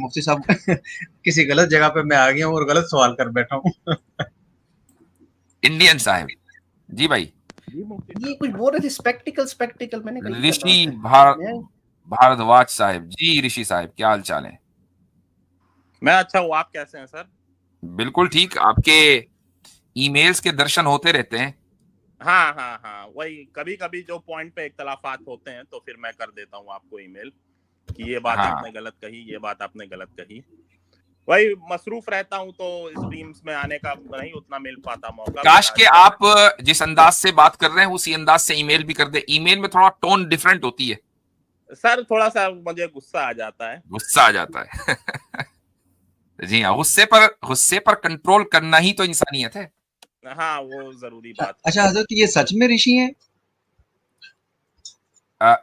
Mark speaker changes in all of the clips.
Speaker 1: मुफ्ती साहब किसी गलत जगह पे मैं आ गया हूँ और गलत सवाल कर बैठा हूँ।
Speaker 2: इंडियन साहब जी भाई,
Speaker 3: ये कुछ बोल रहे थे स्पेक्टिकल स्पेक्टिकल, मैंने कहा
Speaker 2: ऋषि भारद्वाज साहब जी। ऋषि साहब क्या हाल चाल है?
Speaker 4: मैं अच्छा हूँ, आप कैसे हैं सर?
Speaker 2: बिल्कुल ठीक, आपके ईमेल्स के दर्शन होते रहते हैं।
Speaker 4: हाँ हाँ हाँ, वही कभी कभी जो पॉइंट पे इख्तलाफात होते हैं तो फिर मैं कर देता हूँ आपको ईमेल कि ये बात
Speaker 2: हाँ।
Speaker 4: आपने गलत कही, ये बात आपने गलत कही। वही मसरूफ रहता हूँ तो स्ट्रीम्स में आने का नहीं उतना मिल पाता मौका।
Speaker 2: काश के आप जिस अंदाज से बात कर रहे हैं उसी अंदाज से ईमेल भी कर दे। ईमेल में थोड़ा टोन डिफरेंट होती है
Speaker 4: सर, थोड़ा सा मुझे गुस्सा आ जाता है।
Speaker 2: गुस्सा आ जाता है जी हाँ, गुस्से पर कंट्रोल करना ही तो इंसानियत है।
Speaker 4: हाँ, वो जरूरी बात।
Speaker 1: अच्छा हजरत, ये सच में ऋषि हैं?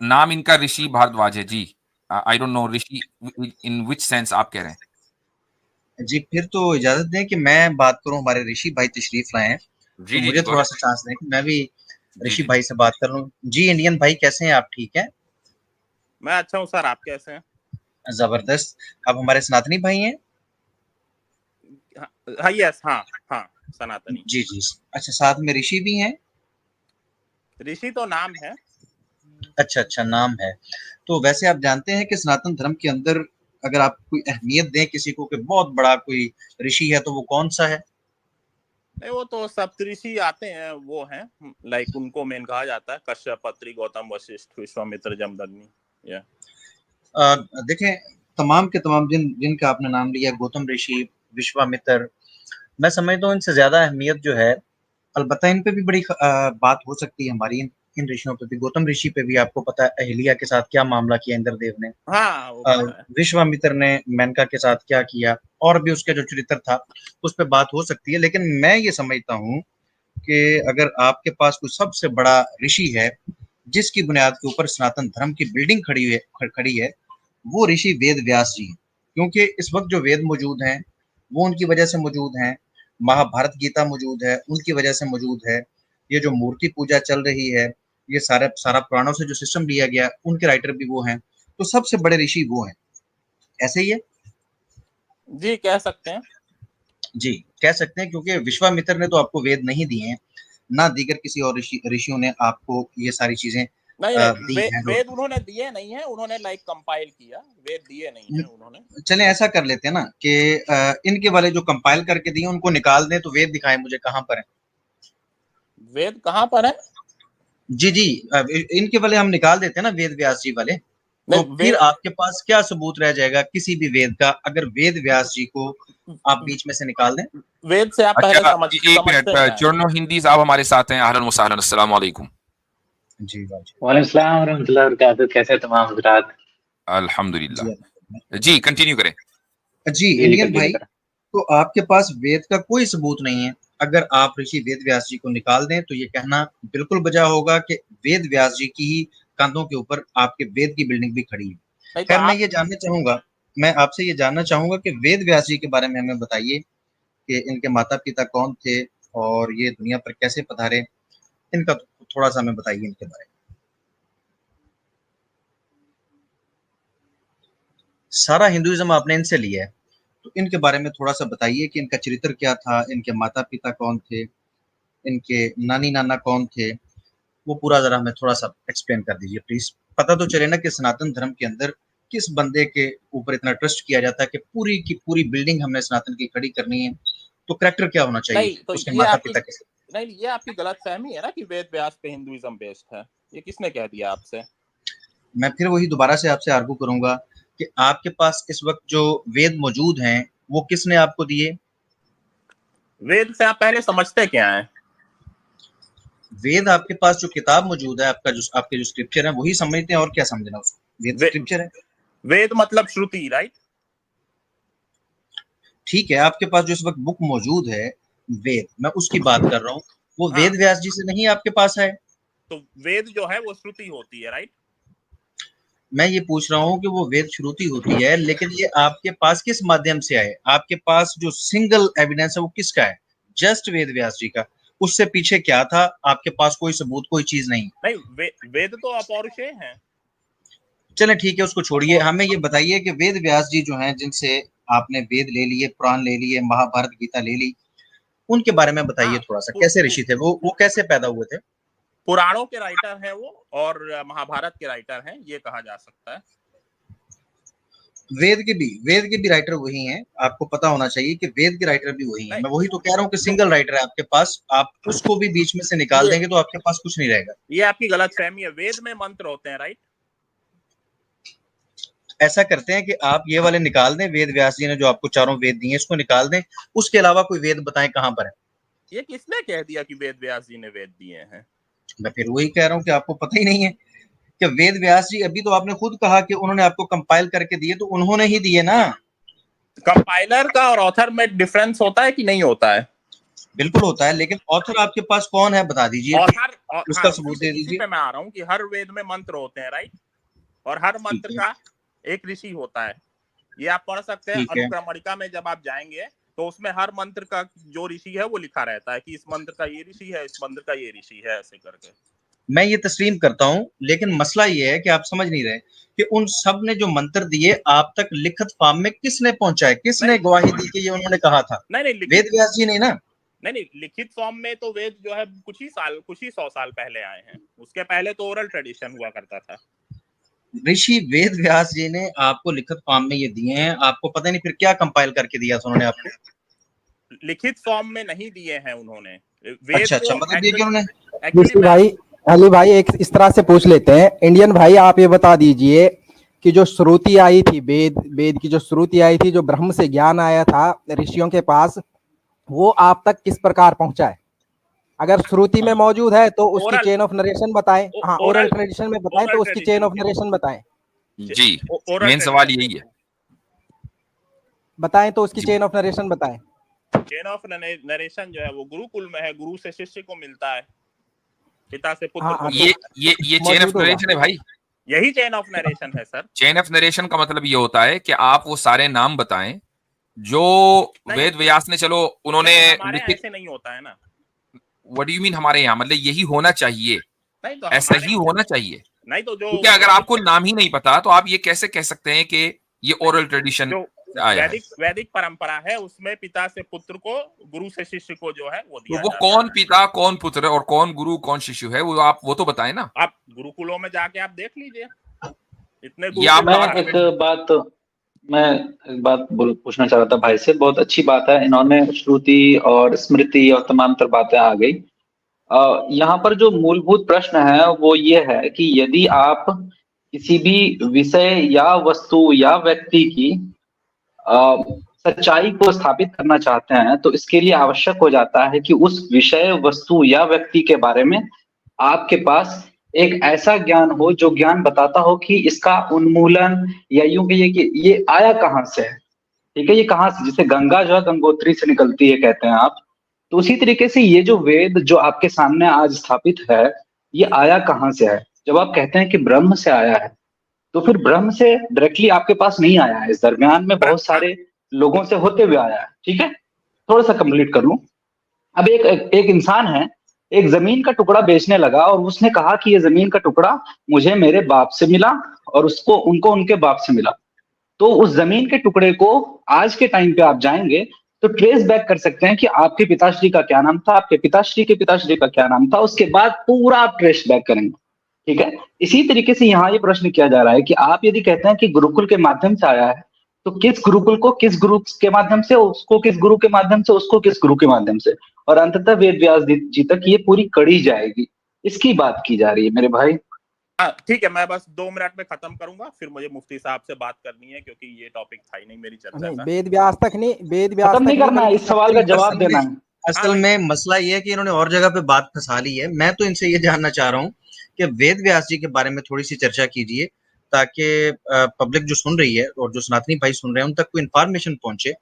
Speaker 2: नाम इनका ऋषि भारद्वाज है जी। I don't know Rishi in which sense आप कह रहे हैं?
Speaker 1: जी, फिर तो इजाजत दें कि मैं बात करूं। हमारे ऋषि भाई तशरीफ लाए हैं,
Speaker 2: जी
Speaker 1: तो
Speaker 2: जी
Speaker 1: मुझे
Speaker 2: जी,
Speaker 1: थोड़ा सा चांस दें कि मैं भी
Speaker 2: जी
Speaker 1: ऋषि
Speaker 2: जी।
Speaker 1: भाई से बात कर लूं। जी इंडियन भाई, कैसे हैं आप? ठीक है,
Speaker 4: मैं अच्छा हूँ सर, आप कैसे हैं?
Speaker 1: जबरदस्त। आप हमारे सनातनी भाई हैं?
Speaker 4: हाँ, यस, हाँ हाँ, सनातनी।
Speaker 1: जी जी। अच्छा, साथ में ऋषि भी हैं?
Speaker 4: ऋषि तो नाम है।
Speaker 1: अच्छा अच्छा, नाम है। तो वैसे आप जानते हैं कि सनातन धर्म के अंदर अगर आप कोई अहमियत दें किसी को कि बहुत बड़ा कोई ऋषि है, तो वो कौन सा है?
Speaker 4: नहीं, वो तो सप्तऋषि आते हैं, वो हैं, लाइक उनको मेन कहा जाता है, कश्यप, अत्रि, गौतम, वशिष्ठ, विश्वामित्र, जमदग्नि।
Speaker 1: देखें, तमाम के तमाम जिनका आपने नाम लिया, गौतम ऋषि, विश्वामित्र, मैं समझता हूँ इनसे ज्यादा अहमियत जो है, अलबत्ता इन पे भी बड़ी बात हो सकती है हमारी, इन ऋषियों पे भी। गौतम ऋषि पे भी आपको पता है अहिल्या के साथ क्या मामला किया इंद्रदेव ने।
Speaker 4: हाँ, वो पता है।
Speaker 1: विश्वामित्र ने मेनका के साथ क्या किया, और भी उसका जो चरित्र था उस पर बात हो सकती है। लेकिन मैं ये समझता हूँ कि अगर आपके पास कोई सबसे बड़ा ऋषि है जिसकी बुनियाद के ऊपर सनातन धर्म की बिल्डिंग खड़ी है, वो ऋषि वेद व्यास जी हैं। क्योंकि इस वक्त जो वेद मौजूद हैं वो उनकी वजह से मौजूद हैं, महाभारत गीता मौजूद है उनकी वजह से मौजूद है, ये जो मूर्ति पूजा चल रही है, ये सारा पुराणों से जो सिस्टम लिया गया, उनके राइटर भी वो हैं। तो सबसे बड़े ऋषि वो हैं, ऐसे ही है?
Speaker 4: जी, कह सकते हैं।
Speaker 1: जी, कह सकते हैं, क्योंकि विश्वामित्र ने तो आपको वेद नहीं दिए हैं, ना दीगर किसी और ऋषियों ने आपको ये सारी चीजें
Speaker 4: नहीं
Speaker 1: दी हैं।
Speaker 4: वेद उन्होंने दिए नहीं है, उन्होंने लाइक कंपाइल किया, वेद दिए नहीं है उन्होंने।
Speaker 1: चलें ऐसा कर लेते हैं ना कि इनके वाले जो कंपाइल करके दिए उनको निकाल दें, तो वेद दिखाएं मुझे कहाँ पर है।
Speaker 4: वेद कहाँ पर है?
Speaker 1: जी जी, इनके वाले हम निकाल देते हैं ना, वेद व्यास जी वाले। तो फिर आपके पास क्या सबूत रह जाएगा किसी भी वेद का, अगर वेद व्यास जी को आप बीच में से निकाल दें?
Speaker 4: वेद से आप पहले
Speaker 2: एक मिनट, चुर्नो हिंदी साहब हमारे साथ हैं। अहलन व सहलन, अस्सलाम वालेकुम।
Speaker 1: जी
Speaker 5: वालेकुम सलाम व रहमतुल्लाहि व बरकातहू। कैसे तमाम हज़रात?
Speaker 2: अल्हम्दुलिल्लाह जी, कंटिन्यू करें।
Speaker 1: जी इंडियन भाई, तो आपके पास वेद का कोई सबूत नहीं है। अगर आप ऋषि वेद व्यास जी को निकाल दें तो ये कहना बिल्कुल बजा होगा कि वेद व्यास जी की ही कंधों के ऊपर आपके वेद की बिल्डिंग भी खड़ी है। खैर, मैं आपसे ये जानना चाहूंगा कि वेद व्यास जी के बारे में हमें बताइए कि इनके माता पिता कौन थे और ये दुनिया पर कैसे पधारे। इनका थोड़ा सा हमें बताइए इनके बारे में। सारा हिंदुइज्म आपने इनसे लिया है, तो इनके बारे में थोड़ा सा बताइए कि इनका चरित्र क्या था, इनके माता पिता कौन थे, इनके नानी नाना कौन थे, वो पूरा जरा हमें थोड़ा सा एक्सप्लेन कर दीजिए प्लीज। पता तो चले ना कि सनातन धर्म के अंदर किस बंदे के ऊपर इतना ट्रस्ट किया जाता है कि पूरी की पूरी बिल्डिंग हमने सनातन की खड़ी करनी है, तो करैक्टर क्या होना चाहिए?
Speaker 4: नहीं, तो
Speaker 1: उसके माता पिता के।
Speaker 4: नहीं, ये आपकी गलत फहमी है ना कि वेद व्यास पे हिंदुइज्म बेस्ड है। ये किसने कह दिया आपसे?
Speaker 1: मैं फिर वही दोबारा से आपसे आर्गू करूंगा कि आपके पास इस वक्त जो वेद मौजूद हैं वो किसने आपको दिए?
Speaker 4: वेद से आप पहले समझते क्या है?
Speaker 1: वेद आपके पास जो किताब मौजूद है, आपके जो स्क्रिप्चर है, वही समझते हैं, और क्या समझना उसको? वेद स्क्रिप्चर है।
Speaker 4: वेद मतलब श्रुति, राइट?
Speaker 1: ठीक है, आपके पास जो इस वक्त बुक मौजूद है वेद, मैं उसकी बात कर रहा हूँ, वो वेद व्यास जी से नहीं आपके पास है?
Speaker 4: तो वेद जो है वो श्रुति होती है, राइट?
Speaker 1: मैं ये पूछ रहा हूँ कि वो वेद श्रुति होती है, लेकिन ये आपके पास किस माध्यम से आए? आपके पास जो सिंगल एविडेंस है वो किसका है? जस्ट वेद व्यास जी का। उससे पीछे क्या था? आपके पास कोई सबूत, कोई चीज नहीं?
Speaker 4: नहीं, वेद तो अपौरुषेय हैं।
Speaker 1: चलें ठीक है, उसको छोड़िए। हमें ये बताइए कि वेद व्यास जी जो हैं, जिनसे आपने वेद ले लिए, पुराण ले लिए, महाभारत गीता ले ली, उनके बारे में बताइए
Speaker 4: हाँ,
Speaker 1: थोड़ा सा। कैसे ऋषि थे वो कैसे पैदा हुए थे?
Speaker 4: पुराणों के राइटर हैं वो, और महाभारत के राइटर हैं, ये कहा जा सकता है।
Speaker 1: वेद के भी राइटर वही हैं। आपको पता होना चाहिए कि वेद के राइटर भी वही हैं। मैं वही तो कह रहा हूँ कि सिंगल राइटर है आपके पास, आप उसको भी बीच में से निकाल देंगे तो आपके पास कुछ नहीं रहेगा।
Speaker 4: ये आपकी गलतफहमी है। वेद में मंत्र होते हैं, राइट?
Speaker 1: ऐसा करते हैं कि आप ये वाले निकाल दें, वेद व्यास जी ने जो आपको चारों वेद दिए इसको निकाल दें, उसके अलावा कोई वेद बताएं कहाँ पर है।
Speaker 4: ये किसने कह दिया कि वेद व्यास जी ने वेद दिए हैं?
Speaker 1: मैं फिर वही कह रहा हूँ कि आपको पता ही नहीं है कि वेद व्यास जी, अभी तो आपने खुद कहा कि उन्होंने आपको कंपाइल करके दिए, तो उन्होंने ही दिए ना।
Speaker 4: कंपाइलर का और ऑथर में डिफरेंस होता है कि नहीं होता है?
Speaker 1: बिल्कुल होता है, लेकिन ऑथर आपके पास कौन है बता दीजिए,
Speaker 4: ऑथर
Speaker 1: उसका सबूत दे
Speaker 4: इसी
Speaker 1: दीजिए।
Speaker 4: पे मैं आ रहा हूँ कि हर वेद में मंत्र होते हैं, राइट? और हर मंत्र का एक ऋषि होता है। ये आप पढ़ सकते हैं अनुक्रमणिका में। जब आप जाएंगे तो उसमें हर मंत्र का जो ऋषि है वो लिखा रहता है कि इस मंत्र का ये ऋषि है, इस मंत्र का ये ऋषि है, ऐसे करके।
Speaker 1: मैं ये तस्लीम करता हूँ, लेकिन मसला ये है कि आप समझ नहीं रहे कि उन सब ने जो मंत्र दिए आप तक लिखित फॉर्म में किसने पहुंचाए, किसने गवाही दी कि ये उन्होंने कहा था?
Speaker 4: नहीं,
Speaker 1: वेद व्यास जी नहीं ना।
Speaker 4: नहीं, लिखित फॉर्म में तो वेद जो है कुछ ही 100 साल पहले आए हैं। उसके पहले तो ओरल ट्रेडिशन हुआ करता था।
Speaker 1: ऋषि वेद व्यास जी ने आपको लिखित फॉर्म में ये दिए हैं, आपको पता नहीं फिर क्या कंपाइल करके दिया था उन्होंने आपको?
Speaker 4: लिखित फॉर्म में नहीं दिए हैं उन्होंने वेद।
Speaker 1: अच्छा, मतलब दिए कि उन्होंने?
Speaker 6: अली भाई एक इस तरह से पूछ लेते हैं, इंडियन भाई आप ये बता दीजिए कि जो श्रुति आई थी, वेद की जो श्रुति आई थी, जो ब्रह्म से ज्ञान आया था ऋषियों के पास, वो आप तक किस प्रकार पहुंचा है? अगर श्रुति में मौजूद है तो उसकी चेन ऑफ नरेशन बताएं। हाँ, ओरल ट्रेडिशन में बताएं तो उसकी चेन ऑफ नरेशन बताएं।
Speaker 2: जी, मेन सवाल यही है।
Speaker 6: बताएं तो उसकी चेन ऑफ नरेशन बताएं।
Speaker 4: चेन ऑफ नरेशन जो है वो गुरुकुल में है, गुरु से शिष्य को मिलता है, पिता से पुत्र को।
Speaker 2: ये चेन ऑफ नरेशन है भाई,
Speaker 4: यही चेन ऑफ नरेशन है सर।
Speaker 2: चेन ऑफ नरेशन का मतलब ये होता है कि आप वो सारे नाम बताएं जो वेद व्यास ने, चलो उन्होंने
Speaker 4: लिखित। ऐसे नहीं होता है ना।
Speaker 2: व्हाट डू यू मीन हमारे यहाँ? मतलब यही होना चाहिए,
Speaker 4: नहीं तो
Speaker 2: ऐसा ही होना चाहिए।
Speaker 4: नहीं तो जो,
Speaker 2: क्योंकि अगर आपको नाम ही नहीं पता तो आप ये कैसे कह सकते हैं कि ये ओरल ट्रेडिशन आया है?
Speaker 4: वैदिक परंपरा है, उसमें पिता से पुत्र को, गुरु से शिष्य को जो है वो दिया
Speaker 2: तो वो कौन पिता, कौन पुत्र और कौन गुरु, कौन शिष्य है, वो आप वो तो बताएं ना।
Speaker 4: आप गुरुकुलों में जाके आप देख लीजिए, इतने
Speaker 5: मैं एक बात पूछना चाह रहा था भाई से। बहुत अच्छी बात है, इन्होंने श्रुति और स्मृति और तमाम तर बातें आ गई। यहाँ पर जो मूलभूत प्रश्न है वो ये है कि यदि आप किसी भी विषय या वस्तु या व्यक्ति की सच्चाई को स्थापित करना चाहते हैं तो इसके लिए आवश्यक हो जाता है कि उस विषय, वस्तु या व्यक्ति के बारे में आपके पास एक ऐसा ज्ञान हो जो ज्ञान बताता हो कि इसका उन्मूलन, या यूं कहिए कि ये आया कहाँ से है। ठीक है, ये कहाँ से, जैसे गंगा जो है गंगोत्री से निकलती है कहते हैं आप, तो उसी तरीके से ये जो वेद जो आपके सामने आज स्थापित है ये आया कहाँ से है। जब आप कहते हैं कि ब्रह्म से आया है तो फिर ब्रह्म से डायरेक्टली आपके पास नहीं आया है, इस दरमियान में बहुत सारे लोगों से होते हुए आया है। ठीक है, थोड़ा सा कंप्लीट कर लूं। अब एक इंसान है, एक जमीन का टुकड़ा बेचने लगा और उसने कहा कि ये जमीन का टुकड़ा मुझे मेरे बाप से मिला और उनको उनके बाप से मिला। तो उस जमीन के टुकड़े को आज के टाइम पे आप जाएंगे तो ट्रेस बैक कर सकते हैं कि आपके पिताश्री का क्या नाम था, आपके पिताश्री के पिताश्री का क्या नाम था, उसके बाद पूरा आप ट्रेस बैक करेंगे। ठीक है, इसी तरीके से यहाँ ये प्रश्न किया जा रहा है कि आप यदि कहते हैं कि गुरुकुल के माध्यम से आया है तो किस गुरुकुल को किस गुरु के माध्यम से, उसको किस गुरु के माध्यम से, उसको किस गुरु के माध्यम से, और अंततः वेद व्यास जी तक ये पूरी कड़ी जाएगी। इसकी बात की जा रही है मेरे भाई।
Speaker 4: ठीक है, मैं बस 2 मिनट में खत्म करूंगा, फिर मुझे मुफ्ती साहब से बात करनी है क्योंकि ये टॉपिक था ही नहीं मेरी चर्चा का।
Speaker 6: वेद व्यास तक नहीं
Speaker 5: करना है, इस सवाल का जवाब देना है।
Speaker 1: असल में मसला ये है कि इन्होंने और जगह पे बात फंसा ली है। मैं तो इनसे ये जानना चाह रहा हूँ कि वेद व्यास जी के बारे में थोड़ी सी चर्चा कीजिए ताकि पब्लिक जो सुन रही है और जो सनातनी भाई सुन रहे हैं उन तक कोई इन्फॉर्मेशन पहुंचे।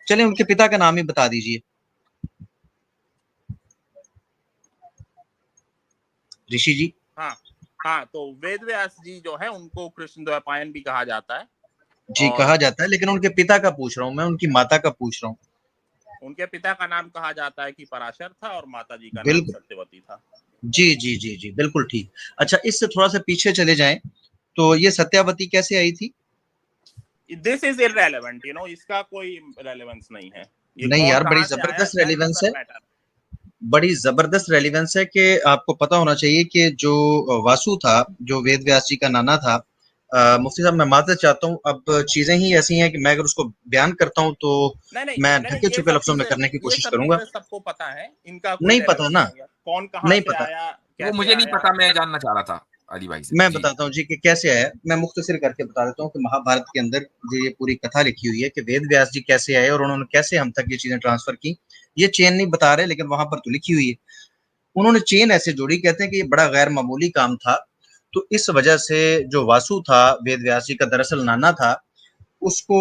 Speaker 1: चलिए उनके पिता का नाम ही बता दीजिए। ऋषि जी।
Speaker 4: हाँ, तो वेद व्यास जी जो है उनको कृष्णद्वैपायन भी कहा जाता है
Speaker 1: जी, कहा जाता है, लेकिन उनके पिता का पूछ रहा हूँ मैं, उनकी माता का पूछ रहा हूँ।
Speaker 4: उनके पिता का नाम कहा जाता है कि पराशर था और माता जी का नाम सत्यवती था।
Speaker 1: जी जी जी जी, बिल्कुल ठीक। अच्छा, इससे थोड़ा सा पीछे चले जाएं तो ये सत्यावती कैसे आई थी?
Speaker 4: This is irrelevant, you know, इसका कोई रेलेवेंस नहीं है। ये
Speaker 1: नहीं
Speaker 4: कौन
Speaker 1: यार, बड़ी
Speaker 4: कहाँ से आया,
Speaker 1: जबरदस्त
Speaker 4: that
Speaker 1: रेलिवेंस है,
Speaker 4: doesn't matter।
Speaker 1: बड़ी जबरदस्त रेलिवेंस है कि आपको पता होना चाहिए कि जो वासु था, जो वेद व्यास जी का नाना था, मुफ्ती साहब मैं माजरत चाहता हूँ, अब चीजें ही ऐसी हैं कि मैं अगर उसको बयान करता हूँ तो मैं ढके छुपे लफ्जों में करने की
Speaker 4: ये
Speaker 1: कोशिश
Speaker 4: सब
Speaker 1: करूंगा।
Speaker 4: चीजें सबको पता है, इनका कोई
Speaker 1: नहीं पता
Speaker 4: रेलेवेंस
Speaker 1: ना,
Speaker 4: नहीं है। कौन कहाँ
Speaker 1: नहीं
Speaker 4: से
Speaker 1: पता,
Speaker 4: आया,
Speaker 2: वो
Speaker 4: कैसे
Speaker 2: मुझे नहीं
Speaker 4: आया।
Speaker 2: पता, मैं जानना चाह रहा था अली भाई से।
Speaker 1: मैं
Speaker 2: जी
Speaker 1: बताता हूँ जी कि कैसे आया। मैं मुख्तसर करके बता देता हूँ कि महाभारत के अंदर जो ये पूरी कथा लिखी हुई है कि वेद व्यास जी कैसे आए और उन्होंने कैसे हम तक ये चीजें ट्रांसफर की। ये चेन नहीं बता रहे, लेकिन वहां पर तो लिखी हुई है। उन्होंने चेन ऐसे जोड़ी, कहते हैं कि ये बड़ा गैर मामूली काम था। तो इस वजह से जो वासु था, वेद व्यास जी का दरअसल नाना था, उसको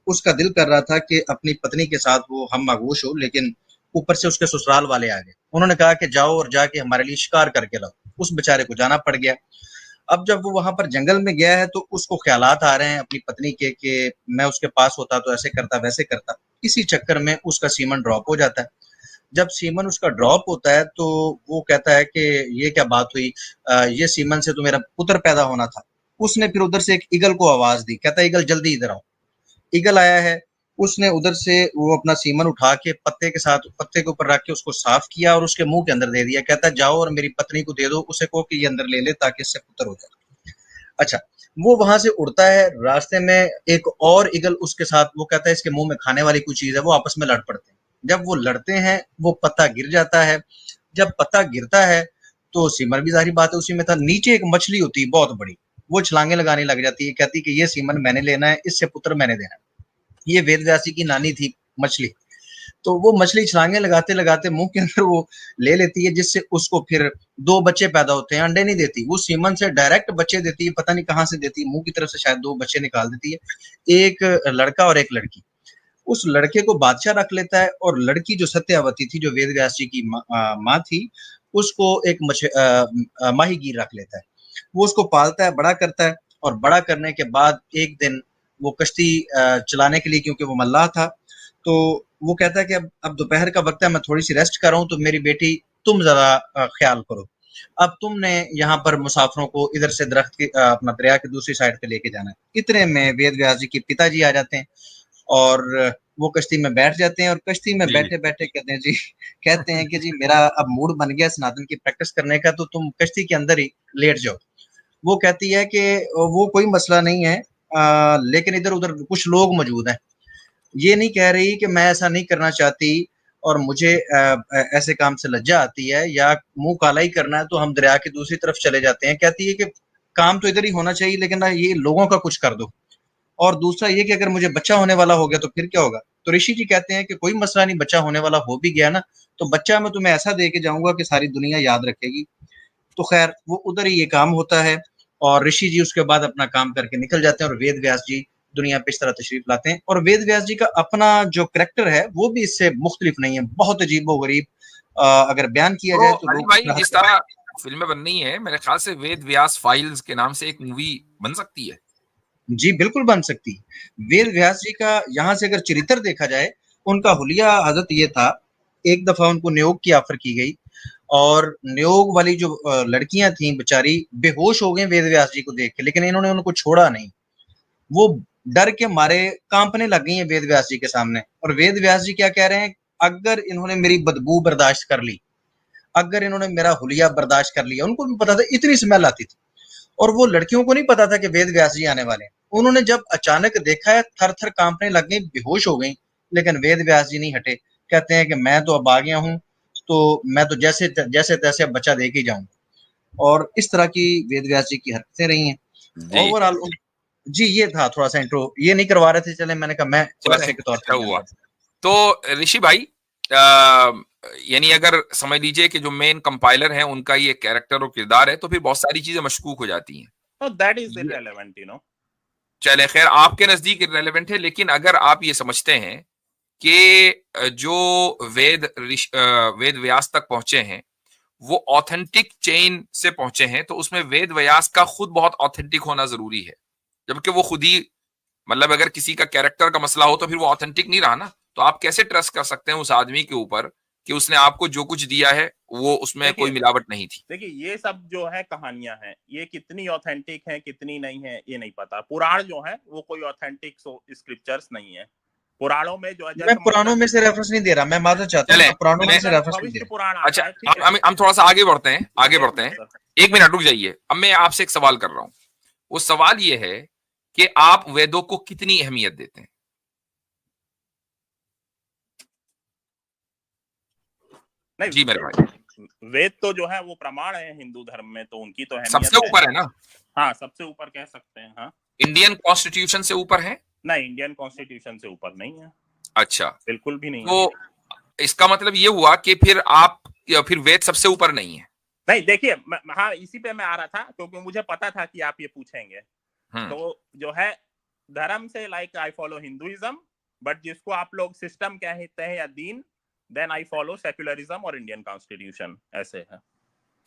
Speaker 1: उसका दिल कर रहा था कि अपनी पत्नी के साथ वो हम आगोश हो, लेकिन ऊपर से उसके ससुराल वाले आ गए। उन्होंने कहा कि जाओ और जाके हमारे लिए शिकार करके लाओ। उस बेचारे को जाना पड़ गया। अब जब वो वहां पर जंगल में गया है तो उसको ख्यालात आ रहे हैं अपनी पत्नी के कि मैं उसके पास होता तो ऐसे करता वैसे करता। इसी चक्कर में उसका सीमन ड्रॉप हो जाता है। जब सीमन उसका ड्रॉप होता है तो वो कहता है कि ये क्या बात हुई, ये सीमन से तो मेरा पुत्र पैदा होना था। उसने फिर उधर से एक ईगल को आवाज दी, कहता है ईगल जल्दी इधर आओ। ईगल आया है, उसने उधर से वो अपना सीमन उठा के पत्ते के साथ पत्ते के ऊपर रख के उसको साफ किया और उसके मुंह के अंदर दे दिया। कहता है जाओ और मेरी पत्नी को दे दो, उसे कहो कि ये अंदर ले ले ताकि इससे पुत्र हो जाए। अच्छा, वो वहां से उड़ता है, रास्ते में एक और ईगल उसके साथ, वो कहता है इसके मुंह में खाने वाली कोई चीज है। वो आपस में लड़ पड़ते हैं। जब वो लड़ते हैं वो पत्ता गिर जाता है। जब पत्ता गिरता है तो सीमन भी जाहिर बात है उसी में था। नीचे एक मछली होती है बहुत बड़ी, वो छलांगे लगाने लग जाती है, कहती कि ये सीमन मैंने लेना है, इससे पुत्र मैंने देना है। ये वेद व्यास जी की नानी थी मछली। तो वो मछली छलांगे लगाते लगाते मुंह के अंदर वो ले लेती है, जिससे उसको फिर 2 बच्चे पैदा होते हैं। अंडे नहीं देती वो, सीमन से डायरेक्ट बच्चे देती है, पता नहीं कहाँ से देती है, मुंह की तरफ से शायद 2 बच्चे निकाल देती है, एक लड़का और एक लड़की। उस लड़के को बादशाह रख लेता है और लड़की जो सत्यावती थी, जो वेद व्यास जी की माँ थी, उसको एक माहीगीर रख लेता है। वो उसको पालता है, बड़ा करता है, और बड़ा करने के बाद एक दिन वो कश्ती चलाने के लिए, क्योंकि वो मल्लाह था, तो वो कहता है कि अब दोपहर का वक्त है, मैं थोड़ी सी रेस्ट कर रहा हूँ, तो मेरी बेटी तुम जरा ख्याल करो। अब तुमने यहाँ पर मुसाफिरों को इधर से दरख्त के अपना दरिया की दूसरी साइड पे लेके जाना है। इतने में वेद व्यास जी के पिताजी आ जाते हैं और वो कश्ती में बैठ जाते हैं, और कश्ती में बैठे बैठे कहते हैं कि जी मेरा अब मूड बन गया सनातन की प्रैक्टिस करने का, तो तुम कश्ती के अंदर ही लेट जाओ। वो कहती है कि वो कोई मसला नहीं है, लेकिन इधर उधर कुछ लोग मौजूद हैं। ये नहीं कह रही कि मैं ऐसा नहीं करना चाहती और मुझे ऐसे काम से लज्जा आती है या मुंह काला ही करना है तो हम दरिया की दूसरी तरफ चले जाते हैं। कहती है कि काम तो इधर ही होना चाहिए, लेकिन ना ये लोगों का कुछ कर दो। और दूसरा ये कि अगर मुझे बच्चा होने वाला हो गया तो फिर क्या होगा। तो ऋषि जी कहते हैं कि कोई मसला नहीं, बच्चा होने वाला हो भी गया ना तो बच्चा मैं तुम्हें ऐसा दे के जाऊंगा कि सारी दुनिया याद रखेगी। तो खैर वो उधर ही ये काम होता है और ऋषि जी उसके बाद अपना काम करके निकल जाते हैं और वेद व्यास जी दुनिया पे इस तरह तशरीफ लाते हैं। और वेद व्यास जी का अपना जो करैक्टर है वो भी इससे मुख्तलिफ नहीं है, बहुत अजीब व गरीब अगर बयान किया जाए तो
Speaker 2: अली
Speaker 1: लोग
Speaker 2: भाई जिस तरह फिल्में बन रही है, मेरे ख्याल से वेद व्यास फाइल्स के नाम से एक मूवी बन सकती है।
Speaker 1: जी बिल्कुल बन सकती है। वेद व्यास जी का यहाँ से अगर चरित्र देखा जाए, उनका हुलिया हजरत ये था, एक दफा उनको नियोग की ऑफर की गई और नियोग वाली जो लड़कियां थी बेचारी बेहोश हो गई वेद व्यास जी को देख के, लेकिन इन्होंने उनको छोड़ा नहीं। वो डर के मारे कांपने लग गई हैं वेद व्यास जी के सामने। और वेद व्यास जी क्या कह रहे हैं, अगर इन्होंने मेरी बदबू बर्दाश्त कर ली, अगर इन्होंने मेरा हुलिया बर्दाश्त कर लिया, उनको भी पता था इतनी स्मेल आती थी, और वो लड़कियों को नहीं पता था कि वेद व्यास जी आने वाले हैं। उन्होंने जब अचानक देखा है थर थर कांपने लग गई, बेहोश हो गई, लेकिन वेद व्यास जी नहीं हटे। कहते हैं कि मैं तो अब आ गया हूँ, तो मैं तो जैसे जैसे तैसे बच्चा दे के जाऊं। और इस तरह की वेद व्यास जी की हरकतें रही हैं ओवरऑल। जी ये था थोड़ा सा इंट्रो, ये नहीं करवा रहे थे, चले मैंने कहा मैं खुलासे के तौर
Speaker 2: अच्छा
Speaker 1: पर
Speaker 2: हुआ। तो ऋषि भाई यानी अगर समझ लीजिए कि जो मेन कंपाइलर हैं उनका ये कैरेक्टर और किरदार है, तो फिर बहुत सारी चीजें मशकूक हो जाती हैं।
Speaker 4: So that is irrelevant, you know.
Speaker 2: चले खैर, आपके नजदीक इररिलेवेंट है, लेकिन अगर आप ये समझते हैं कि जो वेद व्यास तक पहुंचे हैं वो ऑथेंटिक चेन से पहुंचे हैं, तो उसमें वेद व्यास का खुद बहुत ऑथेंटिक होना जरूरी है, जबकि वो खुद ही, मतलब अगर किसी का कैरेक्टर का मसला हो तो फिर वो ऑथेंटिक नहीं रहा ना। तो आप कैसे ट्रस्ट कर सकते हैं उस आदमी के ऊपर कि उसने आपको जो कुछ दिया है वो उसमें कोई मिलावट नहीं थी?
Speaker 4: देखिए, ये सब जो है कहानियां हैं, ये कितनी ऑथेंटिक है कितनी नहीं है ये नहीं पता। पुराण जो है वो कोई ऑथेंटिक स्क्रिप्चर्स नहीं है। पुराणों में जो है,
Speaker 1: मैं पुराणों में से रेफरेंस नहीं दे रहा, मैं मानना चाहता हूँ पुराणों में से रेफरेंस नहीं दे
Speaker 4: भविष्य
Speaker 1: रहा।
Speaker 4: पुराण
Speaker 2: अच्छा,
Speaker 4: आता है, ठीक है।
Speaker 2: हम थोड़ा सा आगे बढ़ते हैं, एक मिनट रुक जाइए। अब मैं आपसे एक सवाल कर रहा हूं। वो सवाल ये है कि आप वेदों को कितनी अहमियत देते हैं?
Speaker 4: नहीं
Speaker 2: जी मेरे भाई।
Speaker 4: वेद तो जो है वो प्रमाण है हिंदू धर्म में, तो उनकी तो अहमियत
Speaker 2: सबसे ऊपर है ना?
Speaker 4: हाँ, सबसे ऊपर कह सकते हैं। हाँ,
Speaker 2: इंडियन कॉन्स्टिट्यूशन से ऊपर है?
Speaker 4: नहीं, इंडियन कॉन्स्टिट्यूशन से ऊपर नहीं है।
Speaker 2: अच्छा,
Speaker 4: बिल्कुल भी नहीं है।
Speaker 2: तो इसका मतलब ये हुआ कि फिर वेद सबसे ऊपर नहीं है?
Speaker 4: नहीं, देखिए, हाँ, इसी पे मैं आ रहा था क्योंकि मुझे पता था कि आप ये पूछेंगे। तो जो है धर्म से, like I follow Hinduism, but जिसको आप लोग सिस्टम कहते हैं या दीन, देन आई फॉलो सेक्युलरिज्म और इंडियन कॉन्स्टिट्यूशन, ऐसे है।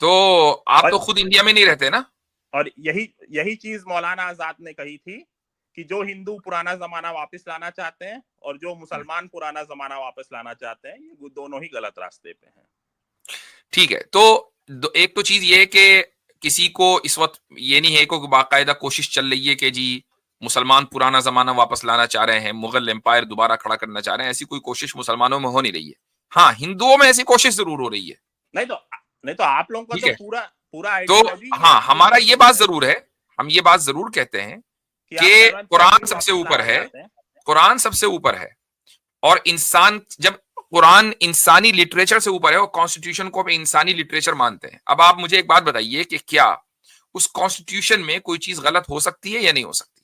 Speaker 2: तो आप तो खुद इंडिया में नहीं रहते ना?
Speaker 4: और यही चीज मौलाना आजाद ने कही थी कि जो हिंदू पुराना जमाना वापस लाना चाहते हैं और जो मुसलमान पुराना जमाना वापस लाना चाहते हैं, ये दोनों ही गलत रास्ते पे हैं।
Speaker 2: ठीक है, तो एक तो चीज ये है कि किसी को इस वक्त ये नहीं है कि बाकायदा कोशिश चल रही है कि जी मुसलमान पुराना जमाना वापस लाना चाह रहे हैं, मुगल एम्पायर दोबारा खड़ा करना चाह रहे हैं। ऐसी कोई कोशिश मुसलमानों में हो नहीं रही है। हाँ, हिंदुओं में ऐसी कोशिश जरूर हो रही है।
Speaker 4: नहीं तो आप लोगों का तो पूरा
Speaker 2: तो हाँ, हमारा ये बात जरूर है, हम ये बात जरूर कहते हैं कि कुरान सबसे ऊपर है, कुरान सबसे ऊपर है। और इंसान, जब कुरान इंसानी लिटरेचर से ऊपर है और कॉन्स्टिट्यूशन को इंसानी लिटरेचर मानते हैं। अब आप मुझे एक बात बताइए कि क्या उस कॉन्स्टिट्यूशन में कोई चीज गलत हो सकती है या नहीं हो सकती?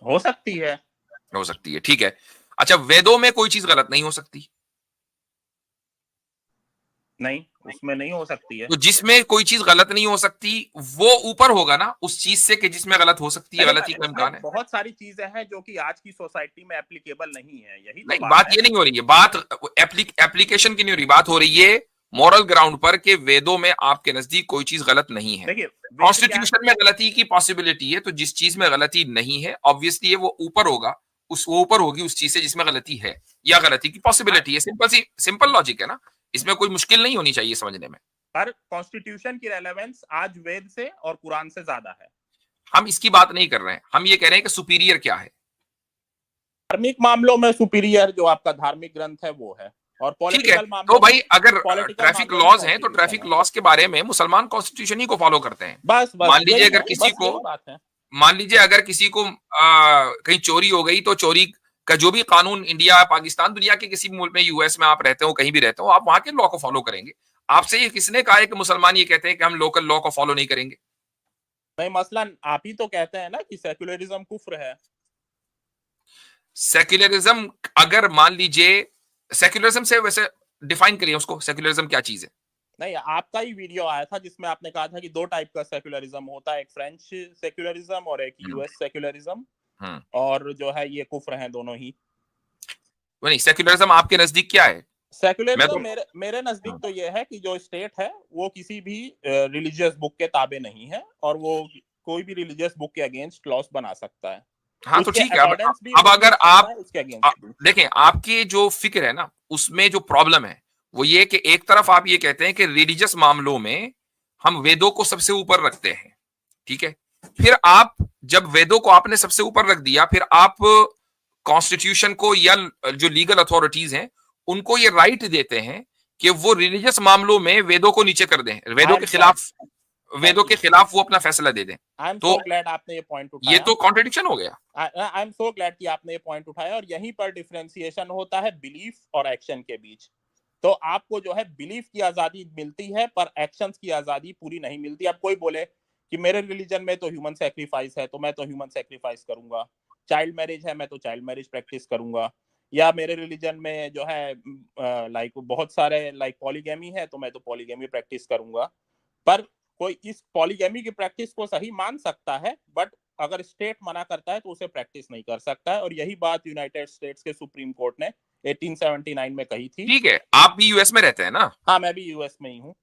Speaker 4: हो सकती है।
Speaker 2: हो सकती है, ठीक है। अच्छा, वेदों में कोई चीज गलत नहीं हो सकती?
Speaker 4: नहीं, उसमें नहीं हो सकती है।
Speaker 2: तो जिसमें कोई चीज गलत नहीं हो सकती वो ऊपर होगा ना उस चीज से कि जिसमें गलत हो सकती है, गलती का इम्कान है।
Speaker 4: बहुत सारी चीजें हैं जो कि आज की सोसाइटी में एप्लीकेबल नहीं है, यही
Speaker 2: नहीं, बात ये नहीं हो रही है, बात एप्लीकेशन की नहीं हो रही, बात हो रही है मॉरल ग्राउंड पर कि वेदों में आपके नजदीक कोई चीज गलत नहीं है। कॉन्स्टिट्यूशन में गलती की पॉसिबिलिटी है, तो जिस चीज में गलती नहीं है ऑब्वियसली वो ऊपर होगा, वो ऊपर होगी उस चीज से जिसमें गलती है या गलती की पॉसिबिलिटी है। सिंपल लॉजिक है ना, इसमें कोई मुश्किल नहीं होनी चाहिए समझने में।
Speaker 4: पर कॉन्स्टिट्यूशन की रेलेवेंस आज वेद से और कुरान से ज्यादा है।
Speaker 2: हम इसकी बात नहीं कर रहे हैं, हम ये कह रहे हैं कि सुपीरियर क्या है।
Speaker 4: धार्मिक मामलों में सुपीरियर जो आपका धार्मिक ग्रंथ है वो है, और पॉलिटिकल मामलों
Speaker 2: तो भाई अगर ट्रैफिक लॉज हैं तो ट्रैफिक लॉज के बारे में मुसलमान कॉन्स्टिट्यूशन ही को फॉलो करते हैं।
Speaker 4: बस
Speaker 2: मान लीजिए अगर किसी को कहीं चोरी हो गई, तो चोरी का जो भी कानून इंडिया, पाकिस्तान, दुनिया के किसी मुल्क में, यूएस में आप रहते हो, कहीं भी रहते हो, आप वहां के लॉ को फॉलो करेंगे। आपसे ये किसने कहा है कि मुसलमान ये कहते हैं कि हम लोकल लॉ को फॉलो नहीं करेंगे?
Speaker 4: नहीं, मसलन आप ही तो कहते हैं ना कि सेक्युलरिज्म कुफ्र है।
Speaker 2: सेक्युलरिज्म, अगर मान लीजिए, सेक्युलरिज्म से वैसे डिफाइन करिए उसको, सेक्युलरिज्म क्या चीज है?
Speaker 4: नहीं, आपका ही वीडियो आया था जिसमें आपने कहा था कि दो टाइप का सेक्युलरिज्म होता है, एक फ्रेंच सेक्युलरिज्म और एक यूएस सेक्युलरिज्म, और जो है ये कुफ्र हैं दोनों ही।
Speaker 2: नहीं, सेक्युलरिज्म आपके नजदीक क्या है?
Speaker 4: सेक्युलरिज्म मेरे नजदीक तो ये है कि जो स्टेट है वो किसी भी रिलीजियस बुक के ताबे नहीं है, और वो कोई भी रिलीजियस बुक के अगेंस्ट लॉस बना सकता है।
Speaker 2: हाँ, तो ठीक है। अब अगर आप देखें, आपकी जो फिक्र है ना, उसमें जो प्रॉब्लम है वो ये कि एक तरफ आप ये कहते हैं कि रिलीजियस मामलों में हम वेदों को सबसे ऊपर रखते हैं, ठीक है। फिर आप जब वेदों को आपने सबसे ऊपर रख दिया, फिर आप कॉन्स्टिट्यूशन को या जो लीगल अथॉरिटीज हैं उनको ये राइट देते हैं कि वो रिलीजियस मामलों में वेदों को नीचे कर दें, वेदों के खिलाफ वो अपना फैसला दे दें।
Speaker 4: तो ग्लैड आपने ये पॉइंट उठाया।
Speaker 2: ये तो कॉन्ट्रडिक्शन हो गया।
Speaker 4: आई एम सो ग्लैड कि आपने ये पॉइंट उठाया, और यहीं पर डिफरेंशिएशन होता है बिलीफ और एक्शन के बीच। तो आपको जो है बिलीफ की आजादी मिलती है, पर एक्शंस की आजादी पूरी नहीं मिलती। अब कोई बोले कि मेरे रिलीजन में तो ह्यूमन सैक्रिफाइस है, तो मैं तो ह्यूमन सैक्रिफाइस करूंगा, चाइल्ड मैरिज है, मैं तो चाइल्ड मैरिज प्रैक्टिस करूंगा, या मेरे रिलीजन में जो है लाइक बहुत सारे लाइक पॉलीगैमी है, तो मैं तो पॉलीगैमी प्रैक्टिस करूंगा। पर कोई इस पॉलीगैमी की प्रैक्टिस को सही मान सकता है, बट अगर स्टेट मना करता है तो उसे प्रैक्टिस नहीं कर सकता है, और यही बात यूनाइटेड स्टेट्स के सुप्रीम कोर्ट ने 1879 में कही थी।
Speaker 2: ठीक है, आप भी यूएस में रहते हैं ना?
Speaker 4: हाँ, मैं भी यूएस में ही हूँ।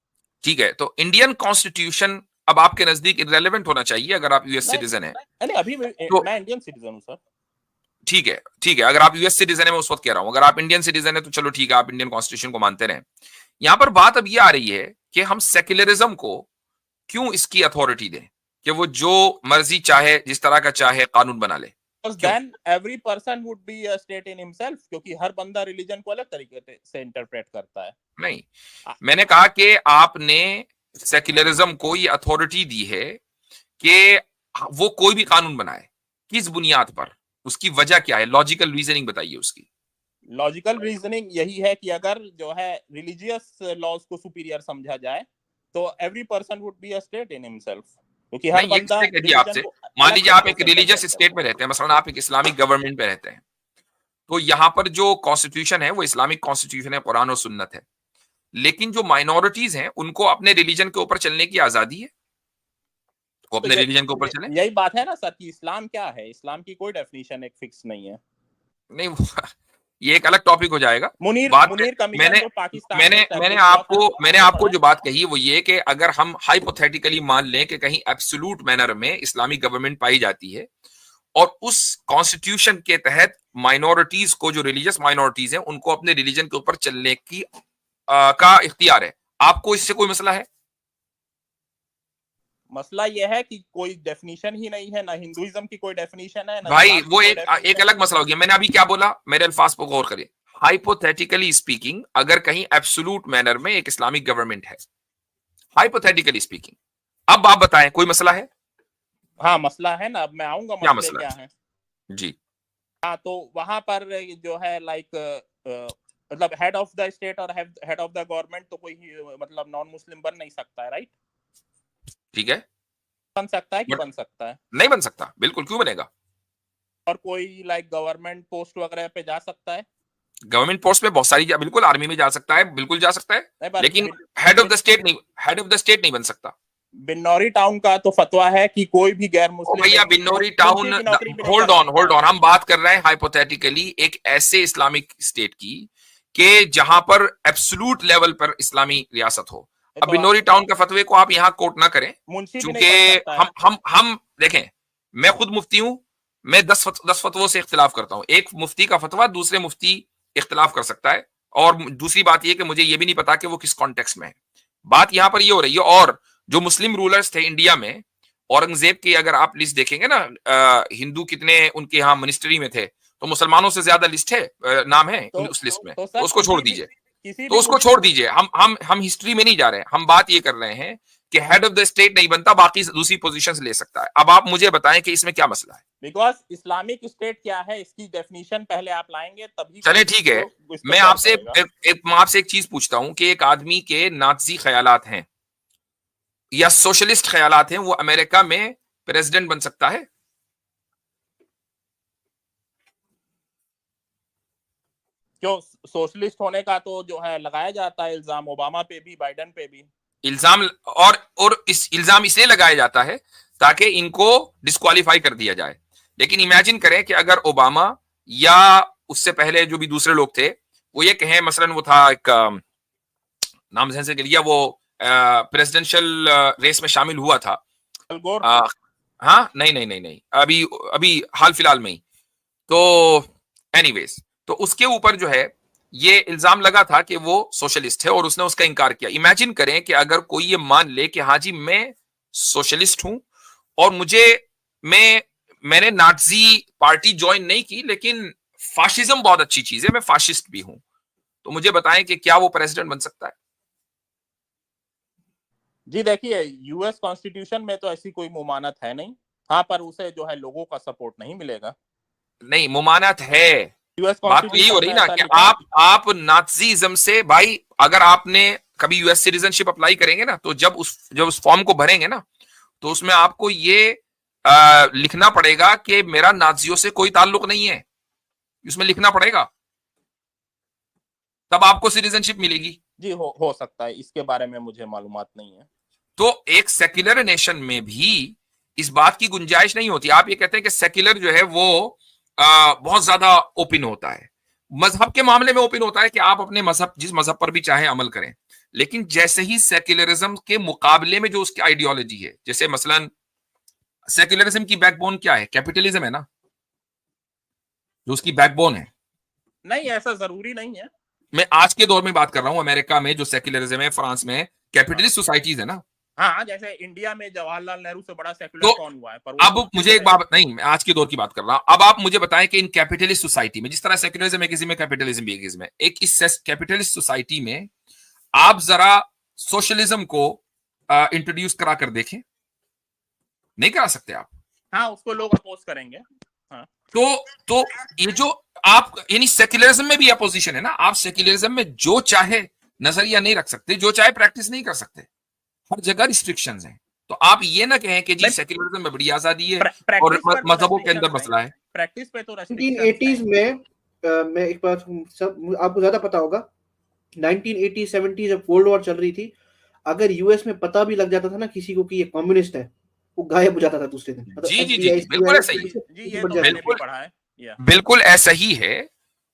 Speaker 2: ठीक है, तो इंडियन कॉन्स्टिट्यूशन अब आपके नजदीक इररिलेवेंट होना चाहिए अगर आप यूएस सिटीजन हैं?
Speaker 4: अभी मैं इंडियन सिटीजन हूँ सर।
Speaker 2: ठीक है, अगर आप यूएस सिटीजन है, मैं उस वक्त कह रहा हूं, अगर आप इंडियन सिटीजन है तो चलो ठीक है, आप इंडियन कॉन्स्टिट्यूशन को मानते रहें। यहां पर बात अब ये आ रही है कि हम सेक्युलरिज्म को क्यों इसकी अथॉरिटी दें कि वो जो मर्जी चाहे, जिस तरह का चाहे कानून बना ले।
Speaker 4: Then every person would be a state in himself, क्योंकि हर बंदा रिलीजन को अलग तरीके से इंटरप्रेट करता है।
Speaker 2: नहीं, मैंने कहा कि आपने सेक्युलरिज्म को ये अथॉरिटी दी है कि वो कोई भी कानून बनाए, किस बुनियाद पर, उसकी वजह क्या है, लॉजिकल रीजनिंग बताइए उसकी।
Speaker 4: लॉजिकल रीजनिंग यही है कि अगर जो है रिलीजियस लॉज को सुपीरियर समझा जाए तो every person would be a state in himself, क्योंकि हर बंदा
Speaker 2: आपसे मान लीजिए आप एक रिलीजियस स्टेट में रहते हैं, मसलन आप एक इस्लामिक गवर्नमेंट में रहते हैं, तो यहाँ पर जो कॉन्स्टिट्यूशन है वो इस्लामिक कॉन्स्टिट्यूशन है, कुरान और सुन्नत है, लेकिन जो माइनॉरिटीज हैं उनको अपने रिलीजन के ऊपर चलने की आजादी है, वो अपने रिलीजन के ऊपर चले।
Speaker 4: यही बात है ना सर कि इस्लाम क्या है, इस्लाम की कोई डेफिनेशन एक फिक्स नहीं है।
Speaker 2: नहीं, ये एक अलग टॉपिक हो जाएगा।
Speaker 4: मुनीर
Speaker 2: मैंने आपको जो बात कही वो ये कि अगर हम हाइपोथेटिकली मान लें कि कहीं एब्सोल्यूट मैनर में इस्लामिक गवर्नमेंट पाई जाती है और उस कॉन्स्टिट्यूशन के तहत माइनॉरिटीज को, जो रिलीजियस माइनॉरिटीज हैं, उनको अपने रिलीजन के ऊपर चलने की का इख्तियार है, आपको इससे कोई मसला है?
Speaker 4: मसला यह है कि कोई डेफिनेशन ही नहीं है, ना हिंदुइज्म की कोई डेफिनेशन है, ना
Speaker 2: भाई वो एक अलग मसला हो गया। मैंने अभी क्या बोला, मेरे अल्फाज पर गौर करें। हाइपोथेटिकली स्पीकिंग, अगर कहीं एब्सोल्यूट मैनर में एक इस्लामिक गवर्नमेंट है, हाइपोथेटिकली स्पीकिंग, अब आप बताएं कोई मसला है?
Speaker 4: हाँ मसला है ना, अब मैं आऊंगा।
Speaker 2: क्या मसला
Speaker 4: क्या है
Speaker 2: जी?
Speaker 4: हाँ, तो वहां पर जो है मतलब हेड ऑफ द स्टेट और हेड ऑफ द गवर्नमेंट तो कोई मतलब नॉन मुस्लिम बन नहीं सकता है, राइट?
Speaker 2: ठीक है,
Speaker 4: बन सकता है कि बन सकता है?
Speaker 2: नहीं बन सकता, बिल्कुल, क्यों बनेगा?
Speaker 4: और कोई गवर्नमेंट पोस्ट वगैरह पे जा सकता है?
Speaker 2: गवर्नमेंट पोस्ट पे बहुत सारी बिल्कुल, आर्मी में जा सकता है, बिल्कुल जा सकता है, लेकिन हेड ऑफ द स्टेट नहीं बन सकता।
Speaker 4: बिन्नौरी टाउन का तो फतवा है कि कोई भी गैर मुस्लिम
Speaker 2: भैया बिन्नौरी टाउन, होल्ड ऑन, हम बात कर रहे हैं हाइपोथेटिकली एक ऐसे इस्लामिक स्टेट की कि जहां पर एब्सोल्यूट लेवल पर इस्लामी रियासत हो। अब बिन्नौरी टाउन के फतवे को आप यहाँ कोट ना करें, क्योंकि हम देखें, मैं खुद मुफ्ती हूं, मैं 10 फतवों से इख्तिलाफ करता हूं। एक मुफ्ती का फतवा दूसरे मुफ्ती इख्तिलाफ कर सकता है, और दूसरी बात यह कि मुझे यह भी नहीं पता कि वो किस कॉन्टेक्स्ट में है। बात यहां पर यह हो रही है। और जो मुस्लिम रूलर्स थे इंडिया में, औरंगजेब की अगर आप लिस्ट देखेंगे ना, हिंदू कितने उनके यहाँ मिनिस्ट्री में थे, तो मुसलमानों से ज्यादा लिस्ट है, नाम है उस लिस्ट में, तो उसको छोड़ दीजिए, हम हिस्ट्री में नहीं जा रहे हैं, हम बात ये कर रहे हैं कि हेड ऑफ द स्टेट नहीं बनता, बाकी दूसरी पोजीशंस ले सकता है। अब आप मुझे बताएं कि इसमें क्या मसला है?
Speaker 4: बिकॉज इस्लामिक स्टेट क्या है, इसकी डेफिनेशन पहले आप लाएंगे तभी।
Speaker 2: चले ठीक है, मैं आपसे एक चीज पूछता हूं कि एक आदमी के नाज़ी ख्यालात हैं या सोशलिस्ट ख्यालात हैं, वो अमेरिका में प्रेसिडेंट बन सकता है?
Speaker 4: क्यों? सोशलिस्ट होने का तो जो है लगाया जाता है इल्जाम, ओबामा पे भी, बाइडेन पे भी
Speaker 2: इल्जाम, और इस इल्जाम इसलिए लगाया जाता है ताकि इनको डिस्क्वालीफाई कर दिया जाए। लेकिन इमेजिन करें कि अगर ओबामा या उससे पहले जो भी दूसरे लोग थे वो ये कहें, मसलन वो था एक नाम से लिया, वो प्रेसिडेंशियल रेस में शामिल हुआ था, हाँ नहीं, अभी हाल फिलहाल में ही, तो एनीवेज, तो उसके ऊपर जो है ये इल्जाम लगा था कि वो सोशलिस्ट है और उसने उसका इनकार किया। इमेजिन करें कि अगर कोई ये मान ले कि हाँ जी मैं सोशलिस्ट हूं और मैंने नाज़ी पार्टी ज्वाइन नहीं की, लेकिन फाशिज्म बहुत अच्छी चीज है, मैं फाशिस्ट भी हूं, तो मुझे बताएं कि क्या वो प्रेसिडेंट बन सकता है?
Speaker 4: जी देखिए, यूएस कॉन्स्टिट्यूशन में तो ऐसी कोई मुमानत है नहीं। हाँ, पर उसे जो है लोगों का सपोर्ट नहीं मिलेगा।
Speaker 2: नहीं, मुमानत है, बात तो यही हो रही ना कि आप नाज़ीज़म से, भाई अगर आपने कभी यूएस सिटीजनशिप अप्लाई करेंगे ना, तो जब उस फॉर्म को भरेंगे ना, तो उसमें आपको ये लिखना पड़ेगा कि मेरा नाज़ियों से कोई ताल्लुक नहीं है, उसमें लिखना पड़ेगा, तब आपको सिटीजनशिप मिलेगी।
Speaker 4: जी हो सकता है, इसके बारे में मुझे मालूमात नहीं है।
Speaker 2: तो एक सेक्युलर नेशन में भी इस बात की गुंजाइश नहीं होती। आप ये कहते हैं कि सेक्युलर जो है वो बहुत ज्यादा ओपन होता है, मजहब के मामले में ओपन होता है कि आप अपने मजहब, जिस मजहब पर भी चाहे अमल करें, लेकिन जैसे ही सेक्युलरिज्म के मुकाबले में जो उसकी आइडियोलॉजी है, जैसे मसलन सेक्युलरिज्म की बैकबोन क्या है? कैपिटलिज्म है ना, जो उसकी बैकबोन है।
Speaker 4: नहीं, ऐसा जरूरी नहीं है।
Speaker 2: मैं आज के दौर में बात कर रहा हूं, अमेरिका में जो सेक्युलरिज्म है, फ्रांस में कैपिटलिस्ट सोसाइटीज है ना।
Speaker 4: हाँ, जैसे इंडिया में जवाहरलाल नेहरू से बड़ा सेक्युलर कौन हुआ है? पर
Speaker 2: अब मुझे एक बात नहीं, मैं आज के दौर की बात कर रहा हूं। अब आप मुझे बताएं कि इन कैपिटलिस्ट सोसाइटी में, जिस तरह सेक्युलरिज्म है किसी में, कैपिटलिज्म भी है किसी में, एक इस कैपिटलिस्ट सोसाइटी में आप जरा सोशलिज्म को इंट्रोड्यूस करा कर देखें, नहीं करा सकते आप।
Speaker 4: हाँ, उसको लोग अपोज करेंगे। हाँ।
Speaker 2: तो ये जो आप, यानी सेक्युलरिज्म में भी अपोजिशन है ना। आप सेक्युलरिज्म में जो चाहे नजरिया नहीं रख सकते, जो चाहे प्रैक्टिस नहीं कर सकते, हर जगह रिस्ट्रिक्शंस हैं। तो आप ये ना कहें कि जी सेक्युलरिज्म में बड़ी आजादी है और मजहबों के अंदर मसला है।
Speaker 4: प्रैक्टिस पे तो
Speaker 3: 1980s में मैं एक बात सब आपको ज्यादा पता होगा, 1980 70 जब कोल्ड वॉर चल रही थी, अगर यूएस में पता भी लग जाता था ना किसी को कि ये कम्युनिस्ट है, वो गायब हो जाता था दूसरे दिन।
Speaker 2: जी जी जी, बिल्कुल ऐसा ही है।
Speaker 4: जी, ये तो मैंने भी पढ़ा है।
Speaker 2: बिल्कुल ऐसा ही है।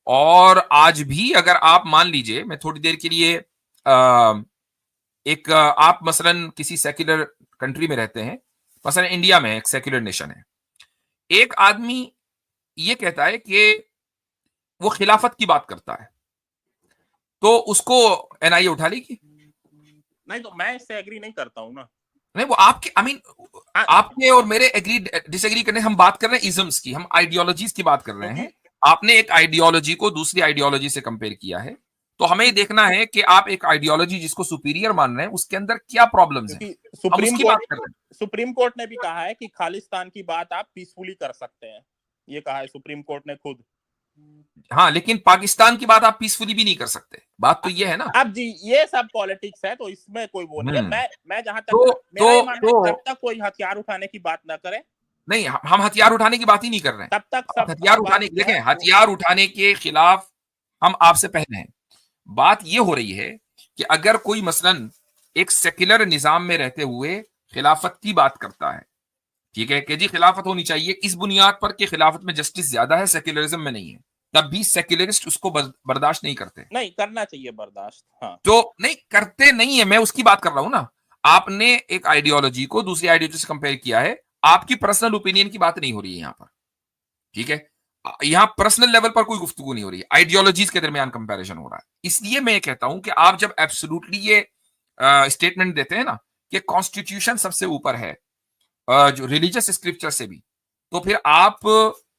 Speaker 2: और आज भी अगर आप मान लीजिए, मैं थोड़ी देर के लिए आप मसलन किसी सेक्युलर कंट्री में रहते हैं, मसलन इंडिया में एक सेक्युलर नेशन है, एक आदमी ये कहता है कि वो खिलाफत की बात करता है, तो उसको एनआईए उठा लेगी?
Speaker 4: नहीं, तो मैं इससे एग्री नहीं करता हूं ना।
Speaker 2: नहीं, वो आपके आपके और मेरे एग्री डिसएग्री करने, हम बात कर रहे हैं इज्म्स की, हम आइडियोलॉजीज की बात कर रहे हैं। आपने एक आइडियोलॉजी को दूसरी आइडियोलॉजी से कंपेयर किया है, तो हमें ये देखना है कि आप एक आइडियोलॉजी जिसको सुपीरियर मान रहे हैं, उसके अंदर क्या प्रॉब्लम्स हैं।
Speaker 4: सुप्रीम कोर्ट ने भी कहा है कि खालिस्तान की बात आप पीसफुली कर सकते हैं, ये कहा है सुप्रीम कोर्ट ने खुद।
Speaker 2: हाँ, लेकिन पाकिस्तान की बात आप पीसफुली भी नहीं कर सकते, बात तो ये है ना।
Speaker 4: अब जी ये सब पॉलिटिक्स है, तो इसमें कोई वो नहीं है। मैं जहां तक मेरा ये मानना है, तब तक कोई हथियार उठाने की बात ना करे।
Speaker 2: नहीं, हम हथियार उठाने की बात ही नहीं कर रहे हैं।
Speaker 4: तब तक सब
Speaker 2: हथियार उठाने, देखें, हथियार उठाने के खिलाफ हम आपसे पहले हैं। बात ये हो रही है कि अगर कोई मसलन एक सेक्युलर निजाम में रहते हुए खिलाफत की बात करता है, ठीक है, कि जी खिलाफत होनी चाहिए इस बुनियाद पर कि खिलाफत में जस्टिस ज्यादा है, सेक्युलरिज्म में नहीं है, तब भी सेक्युलरिस्ट उसको बर्दाश्त नहीं करते।
Speaker 4: नहीं करना चाहिए बर्दाश्त। हाँ।
Speaker 2: तो नहीं करते नहीं है, मैं उसकी बात कर रहा हूं ना। आपने एक आइडियोलॉजी को दूसरी आइडियोलॉजी से कंपेयर किया है, आपकी पर्सनल ओपिनियन की बात नहीं हो रही है यहां पर, ठीक है। यहां पर्सनल लेवल पर कोई गुफ्तगू नहीं हो रही है, आइडियोलॉजीज के दरमियान कंपैरिजन हो रहा है। इसलिए मैं ये कहता हूं कि आप जब एब्सोल्युटली ये स्टेटमेंट देते हैं ना कि कॉन्स्टिट्यूशन सबसे ऊपर है जो रिलीजियस स्क्रिप्चर से भी, तो फिर आप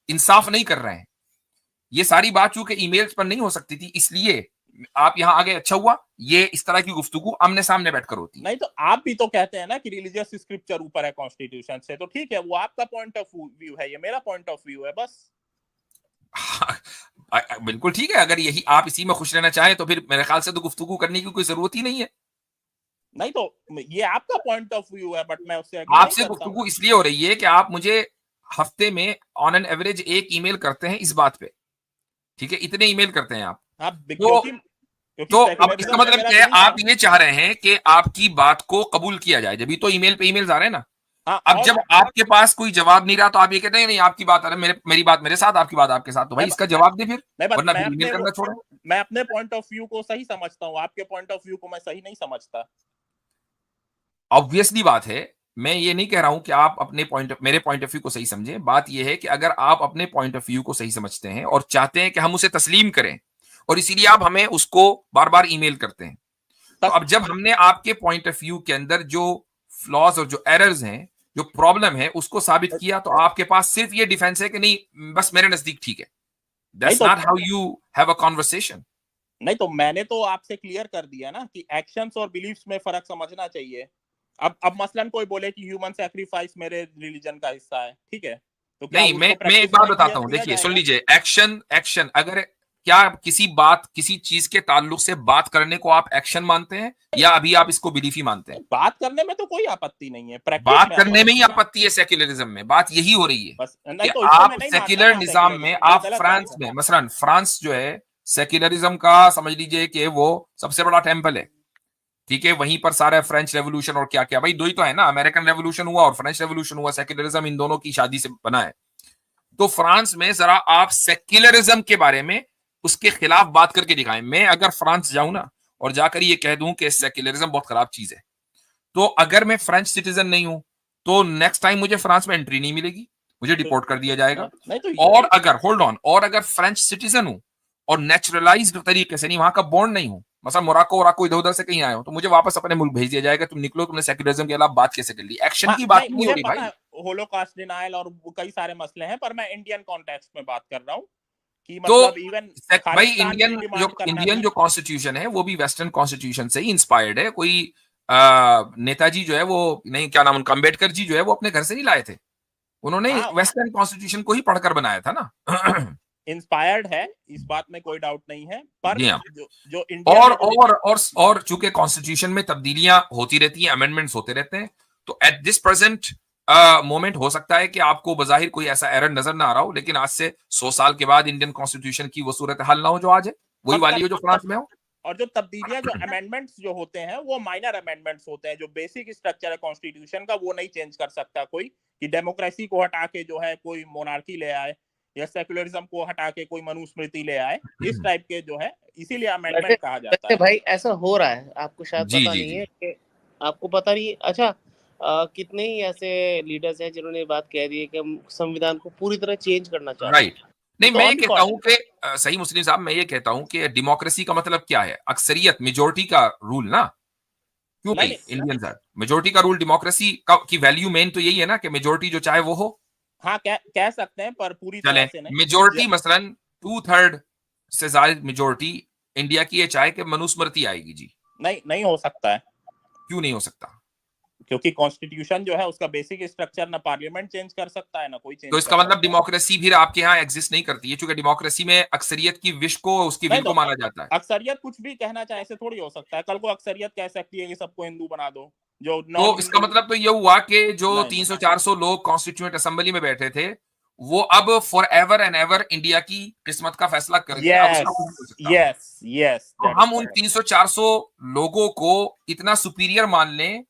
Speaker 2: इंसाफ नहीं कर रहे हैं। ये सारी बात चूंकि ईमेल्स पर नहीं हो सकती थी, इसलिए आप यहां आ गए। अच्छा हुआ ये इस तरह की गुफ्तगू आमने सामने बैठकर होती है।
Speaker 4: नहीं, तो आप भी तो कहते हैं ना कि रिलीजियस स्क्रिप्चर ऊपर है कॉन्स्टिट्यूशन से, तो ठीक है, वो आपका पॉइंट ऑफ व्यू है, ये मेरा पॉइंट ऑफ व्यू है, बस।
Speaker 2: बिल्कुल ठीक है, अगर यही आप इसी में खुश रहना चाहें तो फिर मेरे ख्याल से तो गुफ्तगू करने की कोई जरूरत ही नहीं है।
Speaker 4: नहीं, तो ये आपका पॉइंट ऑफ व्यू है, बट मैं उससे
Speaker 2: आपसे गुफ्तगू इसलिए हो रही है कि आप मुझे हफ्ते में ऑन एन एवरेज एक ईमेल करते हैं इस बात पे, ठीक है, इतने ईमेल करते हैं आप। तो अब इसका मतलब क्या है, आप ये चाह रहे हैं कि आपकी बात को कबूल किया जाए, जब तो ईमेल पे ईमेल्स आ रहे हैं ना। अब जब आपके पास कोई जवाब नहीं रहा तो आप ये कहते हैं नहीं आपकी बात मेरी बात मेरे साथ, आपकी बात आपके साथ, तो भाई इसका जवाब दे फिर, वरना फिर ईमेल करना छोड़ो।
Speaker 4: मैं अपने पॉइंट ऑफ व्यू को सही समझता हूँ, आपके पॉइंट ऑफ व्यू को मैं सही नहीं समझता।
Speaker 2: ऑब्वियसली बात है, मैं ये नहीं कह रहा हूं कि आप अपने मेरे पॉइंट ऑफ व्यू को सही समझें। बात यह है कि अगर आप अपने पॉइंट ऑफ व्यू को सही समझते हैं और चाहते हैं कि हम उसे तस्लीम करें, और इसीलिए आप हमें उसको बार बार ईमेल करते हैं, तो अब जब हमने आपके पॉइंट ऑफ व्यू के अंदर जो फ्लॉज और जो एरर्स हैं, जो प्रॉब्लम है, उसको साबित किया, तो आपके पास सिर्फ ये डिफेंस है कि नहीं बस मेरे नजदीक ठीक है। That's not how you have a conversation.
Speaker 4: नहीं, तो मैंने तो आपसे क्लियर कर दिया ना कि एक्शंस और बिलीफ्स में फर्क समझना चाहिए। अब मसलन कोई बोले कि ह्यूमन सैक्रिफाइस मेरे रिलीजन का हिस्सा है, ठीक है, तो
Speaker 2: नहीं, मैं एक बात बताता हूं, देखिए सुन लीजिए, एक्शन अगर क्या किसी चीज के ताल्लुक से बात करने को आप एक्शन मानते हैं, या अभी आप इसको बिलीफ ही मानते हैं?
Speaker 4: बात करने में तो कोई आपत्ति नहीं है,
Speaker 2: बात करने में ही आपत्ति है सेक्युलरिज्म में। बात यही हो रही है
Speaker 4: बस,
Speaker 2: तो आप सेक्युलर निजाम में, आप फ्रांस में, मसलन फ्रांस जो है सेक्युलरिज्म का समझ लीजिए कि वो सबसे बड़ा टेम्पल है, ठीक है, वहीं पर सारा फ्रेंच रेवोल्यूशन और क्या क्या, भाई दो ही तो है ना, अमेरिकन रेवोल्यूशन हुआ और फ्रेंच रेवोल्यूशन हुआ, सेक्युलरिज्म इन दोनों की शादी से बना है। तो फ्रांस में जरा आप सेक्युलरिज्म के बारे में उसके खिलाफ बात करके दिखाएं। मैं अगर फ्रांस जाऊं ना और जाकर ये कह दूं कि सेक्युलरिज्म बहुत खराब चीज है, तो अगर मैं फ्रेंच सिटीजन नहीं हूं तो नेक्स्ट टाइम मुझे फ्रांस में एंट्री नहीं मिलेगी, मुझे डिपोर्ट कर दिया जाएगा।
Speaker 4: नहीं तो
Speaker 2: और अगर होल्ड ऑन, और अगर फ्रेंच सिटीजन हूं और नेचुरलाइज्ड तरीके से, नहीं वहां का बॉर्न नहीं हूं, मतलब मोराको इधर उधर से कहीं आए हो, तो मुझे वापस अपने मुल्क भेज दिया जाएगा। तुम निकलो, तुमने सेक्युलरिज्म के खिलाफ बात कैसे कर ली? एक्शन की बात नहीं हो रही भाई।
Speaker 4: होलोकॉस्ट डिनायल और कई सारे मसले हैं, पर मैं इंडियन कॉन्टेक्स्ट में बात कर रहा हूं कि
Speaker 2: तो
Speaker 4: मतलब इवन
Speaker 2: भाई इंडियन जो कॉन्स्टिट्यूशन है वो भी वेस्टर्न कॉन्स्टिट्यूशन से ही इंस्पायर्ड है। कोई नेताजी जो है वो, नहीं क्या नाम उनका, अम्बेडकर जी जो है वो अपने घर से नहीं लाए थे, उन्होंने वेस्टर्न कॉन्स्टिट्यूशन को ही पढ़कर बनाया था ना।
Speaker 4: इंस्पायर्ड है, इस बात में कोई डाउट नहीं है, पर जो
Speaker 2: इंडिया और चूंकि कॉन्स्टिट्यूशन में तब्दीलियां होती रहती हैं, अमेंडमेंट्स होते रहते हैं, तो एट दिस प्रेजेंट मोमेंट हो सकता है कि आपको बजाहिर कोई ऐसा एरर नजर ना आ रहा हो, लेकिन आज से 100 साल के बाद इंडियन कॉन्स्टिट्यूशन की वो सूरत हाल ना हो जो आज है, वही वाली हो जो फ्रांस में हो।
Speaker 4: और जो तब्दीलियां, जो अमेंडमेंट्स जो होते हैं वो माइनर अमेंडमेंट्स होते हैं। जो बेसिक स्ट्रक्चर है कॉन्स्टिट्यूशन का वो नहीं चेंज कर सकता कोई, कि डेमोक्रेसी को हटा के जो है कोई मोनार्की ले आए, या सेक्युलरिज्म को हटा के कोई मनुस्मृति ले आए, इस टाइप के जो है, इसीलिए अमेंडमेंट कहा जाता है।
Speaker 7: भाई ऐसा हो रहा है, आपको शायद पता नहीं है कि आपको पता नहीं। अच्छा, कितने ही ऐसे लीडर्स हैं जिन्होंने बात कह दी है कि हम संविधान को पूरी तरह चेंज करना चाहते हैं।
Speaker 2: राइट। नहीं, मैं ये कहता हूं कि सही मुस्लिम साहब, मैं ये कहता हूं कि डेमोक्रेसी का मतलब क्या है? अक्सरियत, मेजोरिटी का रूल ना। क्यों भाई इंडियन साहब, मेजोरिटी का रूल, डेमोक्रेसी की वैल्यू मेन तो यही है ना कि मेजोरिटी जो चाहे वो हो।
Speaker 4: हाँ, कह सकते हैं, पर पूरी तरह से नहीं।
Speaker 2: मेजोरिटी मसलन 2/3 से ज्यादा मेजोरिटी इंडिया की ये चाहे कि मनुस्मृति आएगी जी,
Speaker 4: नहीं हो सकता है।
Speaker 2: क्यों नहीं हो सकता?
Speaker 4: क्योंकि कॉन्स्टिट्यूशन जो है उसका बेसिक स्ट्रक्चर ना पार्लियामेंट चेंज कर सकता है ना कोई चेंज।
Speaker 2: तो इसका मतलब डेमोक्रेसी भी आपके यहाँ एग्जिस्ट नहीं करती है, क्योंकि डेमोक्रेसी में अक्सरियत की विश को, उसकी विल को माना जाता है।
Speaker 4: अक्सरियत कुछ भी कहना चाहे ऐसे थोड़ी हो सकता है। कल को अक्सरियत कह सकती है कि सबको हिंदू बना दो, जो
Speaker 2: तो इसका मतलब तो ये हुआ कि जो 300-400 लोग कॉन्स्टिट्यूएंट असेंबली में बैठे थे, वो अब for ever and ever India की किस्मत का फैसला करेंगे।
Speaker 4: यस।
Speaker 2: तो हम उन 300-400 लोगों को इतना सुपीरियर मान लें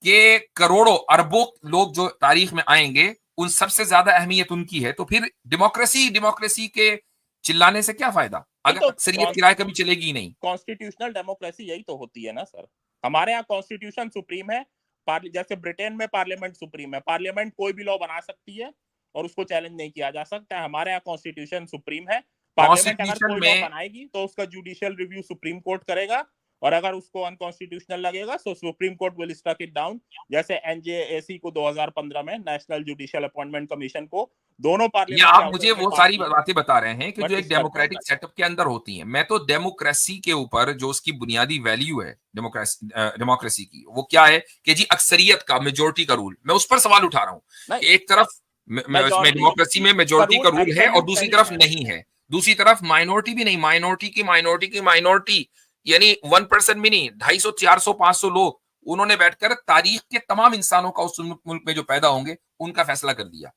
Speaker 2: कि करोड़ों अरबों लोग जो तारीख में आएंगे, उन सबसे ज्यादा अहमियत उनकी है, तो फिर डेमोक्रेसी के चिल्लाने से क्या फायदा, अगर अक्सरियत की राय कभी चलेगी नहीं।
Speaker 4: कॉन्स्टिट्यूशनल डेमोक्रेसी यही तो होती है ना सर। हमारे यहाँ कॉन्स्टिट्यूशन सुप्रीम है, जैसे ब्रिटेन में पार्लियामेंट सुप्रीम है। पार्लियामेंट कोई भी लॉ बना सकती है और उसको चैलेंज नहीं किया जा सकता है। हमारे यहाँ कॉन्स्टिट्यूशन सुप्रीम है। पार्लियामेंट अगर कोई लॉ बनाएगी तो उसका जुडिशियल रिव्यू सुप्रीम कोर्ट करेगा, और अगर उसको अनकॉन्स्टिट्यूशनल लगेगा तो supreme court will struck it down. जैसे एनजेएसी को 2015 में, नेशनल जुडिशियल अपॉइंटमेंट कमीशन को, दोनों पार्लियामेंट,
Speaker 2: आप मुझे वो सारी बातें बता रहे हैं कि जो एक डेमोक्रेटिक सेटअप के अंदर होती हैं। मैं तो डेमोक्रेसी के ऊपर जो उसकी बुनियादी वैल्यू है डेमोक्रेसी की, वो क्या है कि जी अक्सरियत का, मेजोरिटी का रूल, मैं उस पर सवाल उठा रहा हूँ। एक तरफ डेमोक्रेसी में मेजोरिटी का रूल है और दूसरी तरफ नहीं है। दूसरी तरफ माइनॉरिटी भी नहीं, माइनॉरिटी यानी 1% भी नहीं, 250, 400, 500 लोग, उन्होंने बैठकर तारीख के तमाम इंसानों का उस मुल्क में जो पैदा होंगे उनका फैसला कर दिया।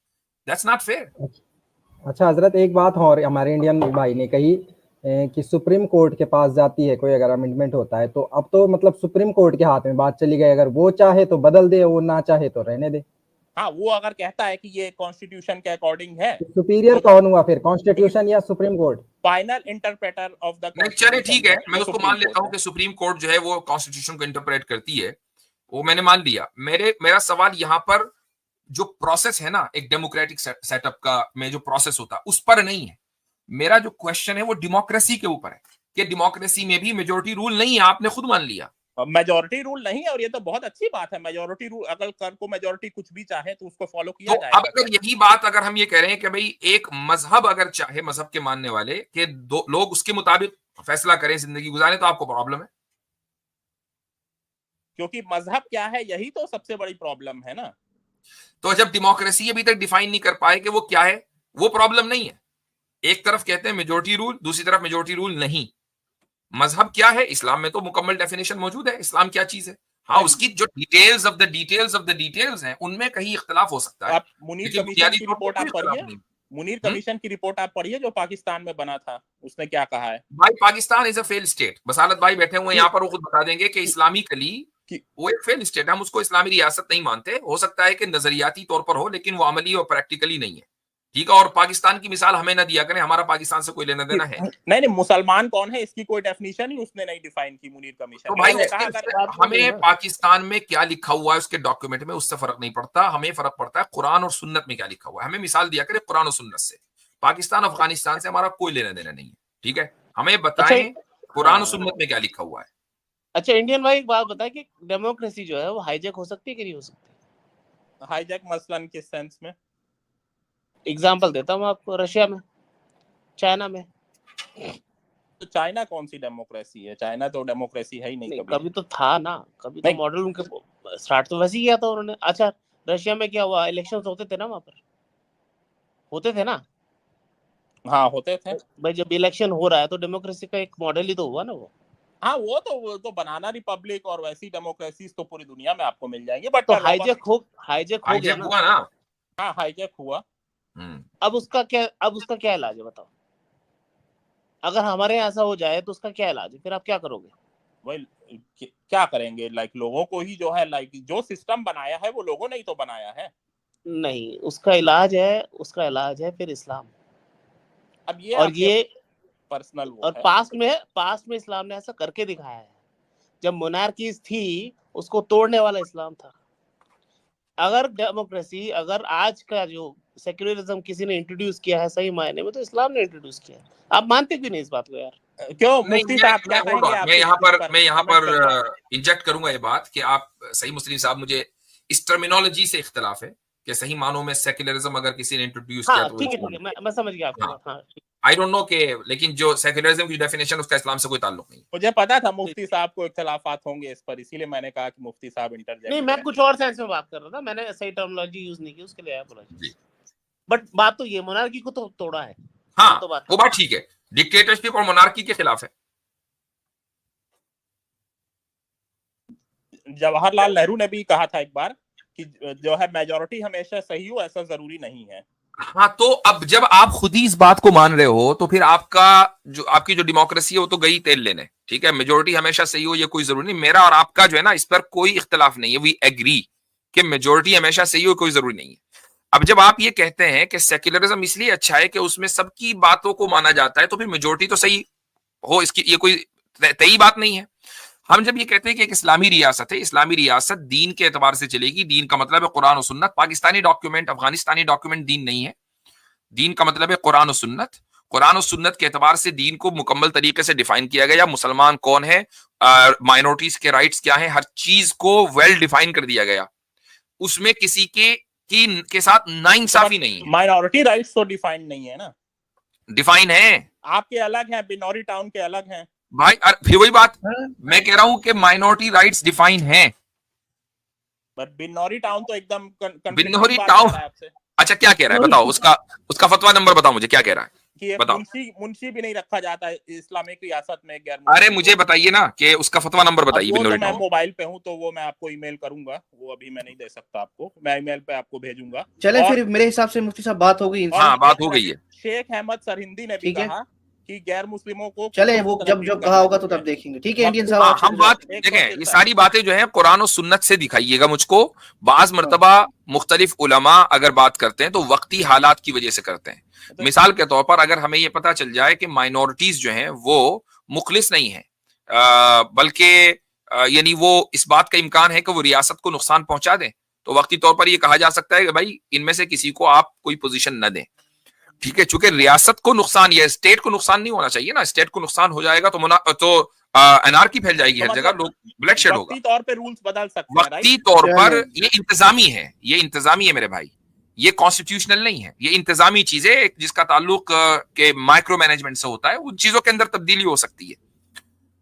Speaker 2: That's not fair.
Speaker 6: अच्छा हजरत, एक बात और हमारे इंडियन भाई ने कही कि सुप्रीम कोर्ट के पास जाती है कोई अगर अमेंडमेंट होता है, तो अब तो मतलब सुप्रीम कोर्ट के हाथ में बात चली गई। अगर वो चाहे तो बदल दे, वो ना चाहे तो रहने दे।
Speaker 4: हाँ, वो अगर कहता है कि ये कॉन्स्टिट्यूशन के अकॉर्डिंग है,
Speaker 6: सुपीरियर कौन हुआ फिर, कॉन्स्टिट्यूशन या supreme court?
Speaker 4: Final interpreter of the
Speaker 2: constitution. चलिए ठीक है, मैं उसको मान लेता हूं कि सुप्रीम कोर्ट जो है वो कॉन्स्टिट्यूशन को इंटरप्रेट करती है, वो मैंने मान लिया। मेरा सवाल यहाँ पर जो प्रोसेस है ना, एक डेमोक्रेटिक सेटअप का में जो प्रोसेस होता है उस पर नहीं है। मेरा जो क्वेश्चन है वो डेमोक्रेसी के ऊपर है कि डेमोक्रेसी में भी मेजोरिटी रूल नहीं है। आपने खुद मान लिया
Speaker 4: मेजोरिटी रूल नहीं है, और ये तो बहुत अच्छी बात है। मेजोरिटी रूल, अगर कर को मेजोरिटी कुछ भी चाहे तो उसको फॉलो किया जाएगा।
Speaker 2: अब अगर यही बात अगर हम ये कह रहे हैं कि भाई एक मजहब अगर चाहे, मजहब के मानने वाले के दो लोग उसके मुताबिक फैसला करें, जिंदगी गुजारें, तो आपको प्रॉब्लम है?
Speaker 4: क्योंकि मजहब क्या है, यही तो सबसे बड़ी प्रॉब्लम है ना।
Speaker 2: तो जब डेमोक्रेसी अभी तक डिफाइन नहीं कर पाए कि वो क्या है, वो प्रॉब्लम नहीं है। एक तरफ कहते हैं मेजोरिटी रूल, दूसरी तरफ मेजोरिटी रूल नहीं। मजहब क्या है? इस्लाम में तो मुकम्मल डेफिनेशन मौजूद है, इस्लाम क्या चीज है। हाँ, उसकी जो डिटेल्स ऑफ द डिटेल्स हैं, उनमें कहीं इख्तिलाफ हो सकता है।
Speaker 4: मुनीर कमीशन की रिपोर्ट आप पढ़िए, मुनीर कमीशन की रिपोर्ट आप पढ़िए जो पाकिस्तान में बना था, उसने क्या कहा है।
Speaker 2: भाई Pakistan is a fail state. Basalat भाई बैठे हुए यहाँ पर, वो खुद बता देंगे कि इस्लामिकली वो एक फेल स्टेट, हम उसको इस्लामी रियासत नहीं मानते। हो सकता है कि नजरियाती तौर पर हो, लेकिन वो अमली और प्रैक्टिकली नहीं है। ठीक है, और पाकिस्तान की मिसाल हमें ना दिया करें, हमारा पाकिस्तान से कोई लेना देना है
Speaker 4: नहीं, मुसलमान कौन है इसकी कोई डेफिनेशन ही उसने नहीं डिफाइन की मुनीर कमीशन।
Speaker 2: तो भाई
Speaker 7: हमें
Speaker 2: पाकिस्तान में क्या लिखा हुआ है उसके डॉक्यूमेंट में, उससे फर्क नहीं पड़ता, हमें फर्क पड़ता है कुरान और सुन्नत में क्या लिखा हुआ है। हमें मिसाल दिया करे कुरान और सुन्नत से। पाकिस्तान अफगानिस्तान से हमारा कोई लेना देना नहीं है, ठीक है, हमें बताएं कुरान और सुन्नत में क्या लिखा हुआ है।
Speaker 7: अच्छा इंडियन भाई एक बात बताए कि डेमोक्रेसी जो है वो हाईजैक हो सकती है कि नहीं हो सकती?
Speaker 4: हाईजैक मसलन किस सेंस में?
Speaker 7: एग्जांपल देता हूँ आपको, रशिया में, चाइना में।
Speaker 4: तो चाइना कौन सी डेमोक्रेसी है? चाइना तो डेमोक्रेसी है ही नहीं,
Speaker 7: कभी तो था ना, कभी तो मॉडल उनके स्टार्ट तो वैसे ही किया था उन्होंने। अच्छा रशिया में क्या हुआ, इलेक्शंस होते थे ना वहां पर, होते थे ना?
Speaker 4: हाँ होते थे
Speaker 7: भाई, जब इलेक्शन हो रहा है तो डेमोक्रेसी का एक मॉडल ही तो हुआ ना वो।
Speaker 4: हाँ वो तो बनाना रिपब्लिक और वैसी डेमोक्रेसीज तो पूरी दुनिया में आपको मिल जाएंगे, बट
Speaker 7: तो हाईजैक हो गया ना?
Speaker 4: हुआ ना। हाँ हाईजैक हुआ।
Speaker 7: अब उसका क्या इलाज है बताओ? अगर हमारे यहाँ ऐसा हो जाए तो उसका क्या इलाज है? फिर आप क्या करोगे?
Speaker 4: वही क्या करेंगे, लोगों को ही जो है जो सिस्टम बनाया है वो लोगों ने ही तो बनाया है।
Speaker 7: नहीं, उसका इलाज है फिर इस्लाम।
Speaker 4: अब
Speaker 7: ये
Speaker 4: पर्सनल वो
Speaker 7: और
Speaker 4: है।
Speaker 7: पास्ट में इस्लाम ने ऐसा करके दिखाया है। जब मोनार्कीज थी उसको तोड़ने वाला इस्लाम था। अगर डेमोक्रेसी, अगर आज का जो सेक्युलरिज्म किसी ने इंट्रोड्यूस किया है सही मायने में, तो इस्लाम ने इंट्रोड्यूस किया है। आप मानते क्यों नहीं इस बात को यार?
Speaker 4: क्यों मुफ्ती साहब क्या कहेंगे?
Speaker 2: मैं यहाँ पर इंजेक्ट करूंगा ये बात कि आप सही मुस्लिम साहब, मुझे इस टर्मिनोलॉजी से इख्तिलाफ है कि सही मानों में सेक्युलरिज्म अगर किसी ने इंट्रोड्यूस किया तो
Speaker 7: ठीक है, मैं समझ गया आपकी बात। हाँ
Speaker 2: आई डोंट नो के, लेकिन जो सेक्युलरिज्म की डेफिनेशन उसका इस्लाम से कोई ताल्लुक नहीं।
Speaker 4: मुझे पता था मुफ्ती साहब को इख्तिलाफात होंगे इस पर, इसीलिए मैंने कहा कि मुफ्ती साहब इंटरजेक्ट।
Speaker 7: नहीं, मैं कुछ और सेंस में बात कर रहा था, मैंने सही टर्मिनोलॉजी यूज नहीं की, उसके लिए अपोलॉजी। बट बात तो ये, मोनार्की को तो तोड़ा है।
Speaker 2: हाँ, वो बात ठीक है, डिक्टेटरशिप और मोनार्की के खिलाफ है।
Speaker 4: जवाहरलाल नेहरू ने भी कहा था एक बार कि जो है मेजॉरिटी हमेशा सही हो ऐसा जरूरी नहीं है।
Speaker 2: हाँ, तो अब जब आप खुद ही इस बात को मान रहे हो तो फिर आपकी जो डेमोक्रेसी है वो तो गई तेल लेने। ठीक है, मेजोरिटी हमेशा सही हो ये कोई जरूरी नहीं। मेरा और आपका जो है ना इस पर कोई इख्तिलाफ नहीं है, वी एग्री कि मेजोरिटी हमेशा सही हो कोई जरूरी नहीं है। अब जब आप ये कहते हैं कि सेक्युलरिज्म इसलिए अच्छा है कि उसमें सबकी बातों को माना जाता है, तो फिर मेजोरिटी तो सही हो, इसकी ये कोई तय बात नहीं है। हम जब ये कहते हैं कि एक इस्लामी रियासत है, इस्लामी रियासत दीन के एतबार से चलेगी, दीन का मतलब है कुरान और सुन्नत। पाकिस्तानी डॉक्यूमेंट, अफगानिस्तानी डॉक्यूमेंट दीन नहीं है। दीन का मतलब है कुरान और सुन्नत। कुरान और सुन्नत के एतबार से दीन को मुकम्मल तरीके से डिफाइन किया गया। मुसलमान कौन है, माइनॉरिटीज के राइट्स क्या है, हर चीज को वेल डिफाइन कर दिया गया। उसमें किसी के साथ नाइंसाफी नहीं है।
Speaker 4: माइनॉरिटी राइट्स तो डिफाइन नहीं है ना?
Speaker 2: डिफाइन है,
Speaker 4: आपके अलग हैं, बिनौरी टाउन के अलग हैं
Speaker 2: भाई। फिर वही बात मैं कह रहा हूं कि माइनॉरिटी राइट्स डिफाइन हैं,
Speaker 4: पर बिनौरी टाउन तो एकदम
Speaker 2: बिनौरी टाउन। अच्छा क्या कह रहा है बताओ, उसका फतवा नंबर बताओ मुझे, क्या कह रहा है
Speaker 4: कि
Speaker 2: बताओ।
Speaker 4: मुंशी भी नहीं रखा जाता इस्लामिक रियासत में गैर।
Speaker 2: अरे मुझे बताइए ना कि उसका फतवा नंबर बताइए।
Speaker 4: तो मैं मोबाइल पे हूँ तो वो मैं आपको ईमेल करूंगा, वो अभी मैं नहीं दे सकता आपको, मैं ईमेल पे आपको भेजूंगा।
Speaker 3: चले फिर मेरे हिसाब से मुफ्ती साहब बात हो गई।
Speaker 2: हाँ बात हो गई है।
Speaker 4: शेख अहमद सरहिंदी ने भी कहा कि गैर मुस्लिमों को
Speaker 3: चले, वो जब कहा होगा तो तब देखेंगे। ठीक है इंडियन साहब,
Speaker 2: हम बात देखें, ये सारी बातें जो है कुरान और सुन्नत से दिखाइएगा मुझको। बाज मर्तबा मुख्तलिफ उलमा अगर बात करते हैं तो वक्ती हालात की वजह से करते हैं। मिसाल के तौर पर अगर हमें ये पता चल जाए कि माइनॉरिटीज जो हैं वो मुखलिस नहीं है, बल्कि यानी वो इस बात का इम्कान है कि वो रियासत को नुकसान पहुंचा दें, तो वक्ती तौर पर ये कहा जा सकता है कि भाई इनमें से किसी को आप कोई पोजीशन न दें। ठीक है, चूंकि रियासत को नुकसान या स्टेट को नुकसान नहीं होना चाहिए ना। स्टेट को नुकसान हो जाएगा तो एनार्की फैल जाएगी, हर जगह लोग ब्लडशेड होगा।
Speaker 4: वक्ती तौर पे रूल्स बदल सकते हैं,
Speaker 2: वक्ती तौर पर ये इंतजामी है मेरे भाई, ये कॉन्स्टिट्यूशनल नहीं है। ये इंतजामी चीजें जिसका ताल्लुक के माइक्रो मैनेजमेंट से होता है, उन चीजों के अंदर तब्दीली हो सकती है।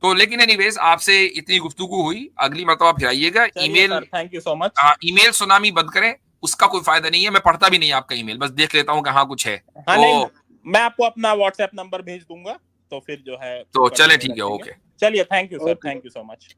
Speaker 2: तो लेकिन एनीवेज आपसे इतनी गुफ्तगू हुई, अगली मरतबा फिर आइएगा। Email,
Speaker 4: thank you so much.
Speaker 2: Email tsunami बंद करें, उसका कोई फायदा नहीं है। मैं पढ़ता भी नहीं आपका ईमेल, बस देख लेता हूँ कि हाँ कुछ है।
Speaker 4: हाँ, नहीं, मैं आपको अपना व्हाट्सएप नंबर भेज दूंगा, तो फिर जो है
Speaker 2: तो चले ठीक है, ओके।
Speaker 4: चलिए, thank you sir, thank you so much.